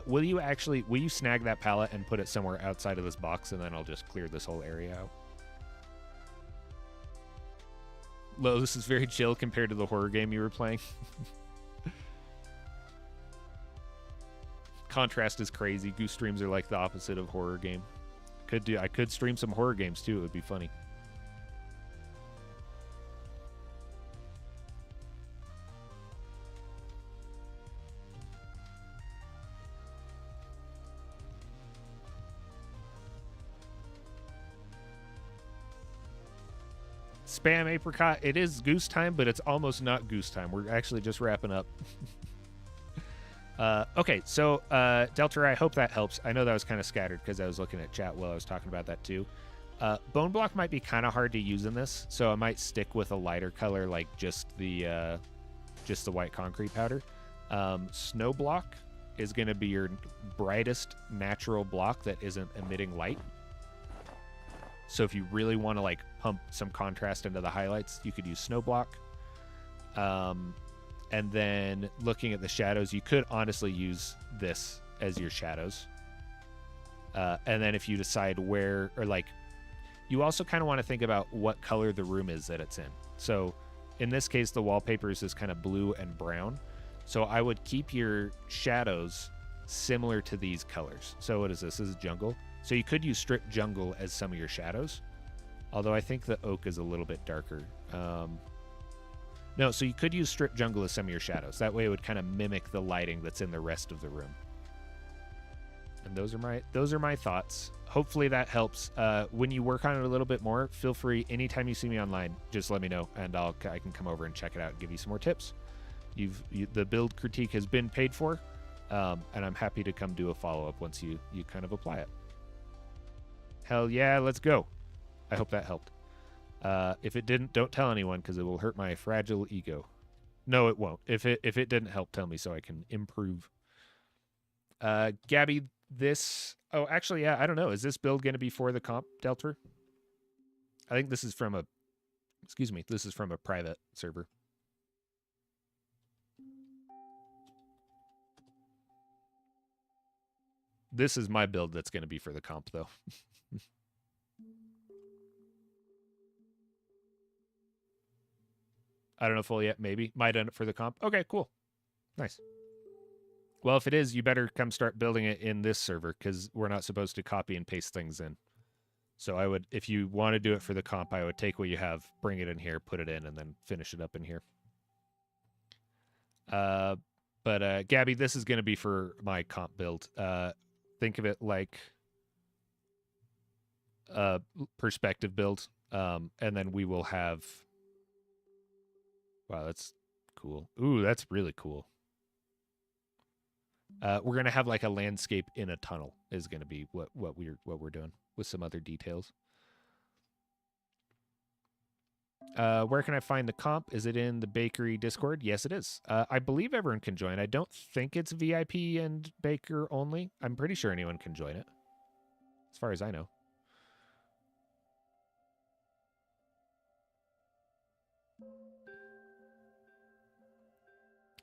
Will you snag that palette and put it somewhere outside of this box, and then I'll just clear this whole area out? Lo, this is very chill compared to the horror game you were playing. Contrast is crazy. Goose streams are like the opposite of horror game. I could stream some horror games too. It would be funny. Spam apricot. It is goose time, but it's almost not goose time. We're actually just wrapping up. Okay, so Delta, I hope that helps. I know that was kind of scattered because I was looking at chat while I was talking about that too. Bone block might be kind of hard to use in this, so I might stick with a lighter color like just the white concrete powder. Snow block is going to be your brightest natural block that isn't emitting light. So if you really want to like pump some contrast into the highlights, you could use snow block. And then looking at the shadows, you could honestly use this as your shadows. And then if you decide where, or like, you also kind of want to think about what color the room is that it's in. So in this case, the wallpaper is this kind of blue and brown. So I would keep your shadows similar to these colors. So what is this? This is jungle. So you could use strip jungle as some of your shadows. Although I think the oak is a little bit darker. No, so you could use strip jungle as some of your shadows. That way it would kind of mimic the lighting that's in the rest of the room. And those are my thoughts. Hopefully that helps. When you work on it a little bit more, feel free, anytime you see me online, just let me know, and I can come over and check it out and give you some more tips. The build critique has been paid for, and I'm happy to come do a follow-up once you kind of apply it. Hell yeah, let's go. I hope that helped. If it didn't, don't tell anyone because it will hurt my fragile ego. No, it won't. If it didn't help, tell me so I can improve. Gabby, oh, actually, yeah, I don't know. Is this build going to be for the comp, Delta? I think this is from a private server. This is my build that's going to be for the comp, though. I don't know fully yet. Maybe. Might end up for the comp. Okay, cool. Nice. Well, if it is, you better come start building it in this server because we're not supposed to copy and paste things in. So if you want to do it for the comp, I would take what you have, bring it in here, put it in, and then finish it up in here. But Gabby, this is going to be for my comp build. Think of it like a perspective build, and then we will have... Wow, that's cool. Ooh, that's really cool. We're gonna have like a landscape in a tunnel is gonna be what we're doing with some other details. Where can I find the comp? Is it in the bakery Discord? Yes, it is. I believe everyone can join. I don't think it's VIP and baker only. I'm pretty sure anyone can join it, as far as I know.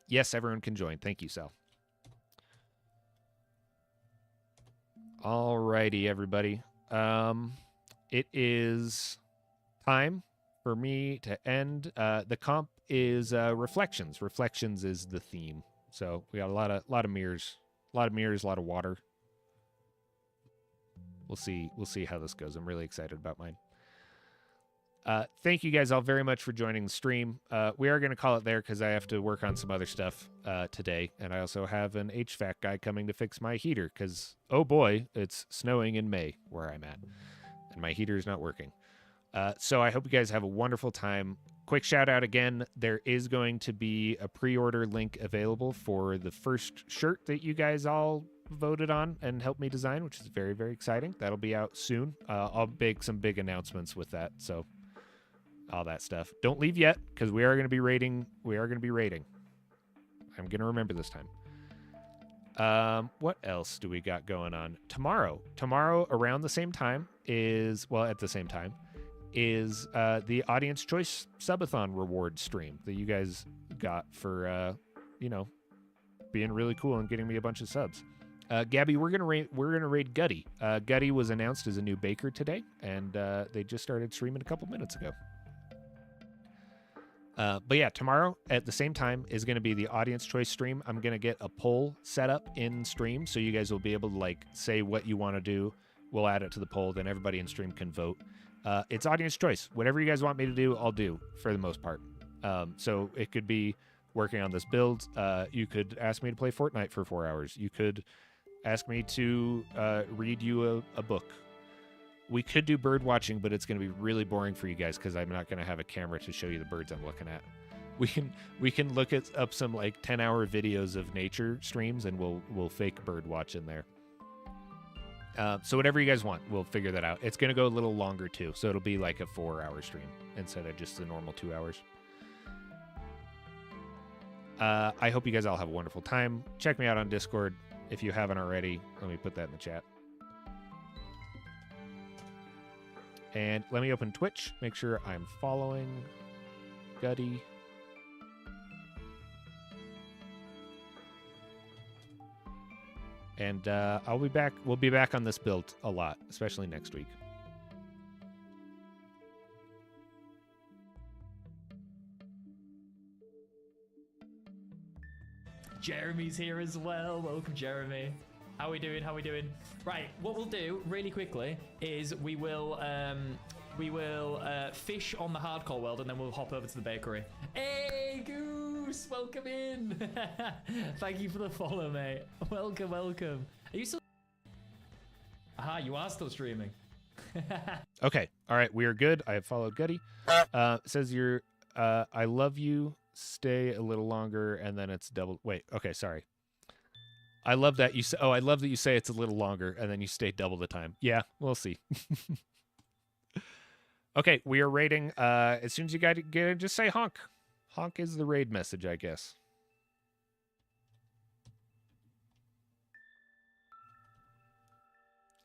Yes, everyone can join. Thank you, Sal. Alrighty, everybody. It is time for me to end. The comp is Reflections. Reflections is the theme. So we got a lot of mirrors, A lot of mirrors, a lot of water. We'll see how this goes. I'm really excited about mine. Thank you guys all very much for joining the stream. We are going to call it there because I have to work on some other stuff today. And I also have an HVAC guy coming to fix my heater because, oh boy, it's snowing in May where I'm at. And my heater is not working. So I hope you guys have a wonderful time. Quick shout out again. There is going to be a pre-order link available for the first shirt that you guys all voted on and helped me design, which is very, very exciting. That'll be out soon. I'll make some big announcements with that. So all that stuff. Don't leave yet because we are going to be rating. I'm going to remember this time. What else do we got going on? Tomorrow around the same time at the same time is the Audience Choice Subathon reward stream that you guys got for, being really cool and getting me a bunch of subs. Gabby, we're gonna raid Gutty. Gutty was announced as a new baker today, and they just started streaming a couple minutes ago. But yeah, tomorrow at the same time is going to be the Audience Choice stream. I'm going to get a poll set up in stream, so you guys will be able to say what you want to do. We'll add it to the poll, then everybody in stream can vote. It's audience choice. Whatever you guys want me to do, I'll do for the most part. So it could be working on this build. You could ask me to play Fortnite for 4 hours. You could ask me to read you a book. We could do bird watching, but it's going to be really boring for you guys because I'm not going to have a camera to show you the birds I'm looking at. We can look up some 10-hour videos of nature streams, and we'll fake bird watch in there. So whatever you guys want, we'll figure that out. It's going to go a little longer too, so it'll be like a 4-hour stream instead of just the normal 2 hours. I hope you guys all have a wonderful time. Check me out on Discord if you haven't already. Let me put that in the chat. And let me open Twitch. Make sure I'm following Gutty. And I'll be back. We'll be back on this build a lot, especially next week. Jeremy's here as well. Welcome, Jeremy. How we doing? Right, what we'll do really quickly is we will fish on the hardcore world, and then we'll hop over to the bakery. Hey, Goose, welcome in. Thank you for the follow, mate. Welcome. Are you still? Aha, you are still streaming. Okay, all right, we are good. I have followed Gutty. Says you're. I love you. Stay a little longer, and then it's double. Wait, okay, sorry. I love that you say. Oh, I love that you say it's a little longer, and then you stay double the time. Yeah, we'll see. Okay, we are raiding. As soon as you get it, just say honk. Honk is the raid message, I guess.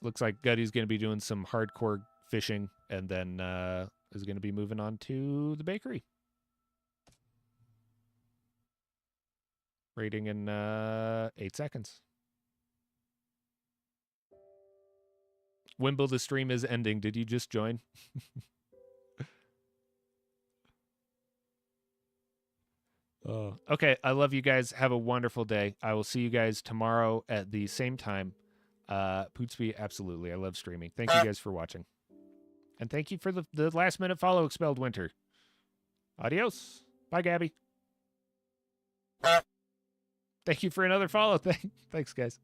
Looks like Gutty's going to be doing some hardcore fishing, and then is going to be moving on to the bakery. Rating in 8 seconds. Wimble, the stream is ending. Did you just join? Okay, I love you guys. Have a wonderful day. I will see you guys tomorrow at the same time. Pootsby, absolutely. I love streaming. Thank you guys for watching. And thank you for the last minute follow, Expelled Winter. Adios. Bye, Gabby. Thank you for another follow. Thanks, guys.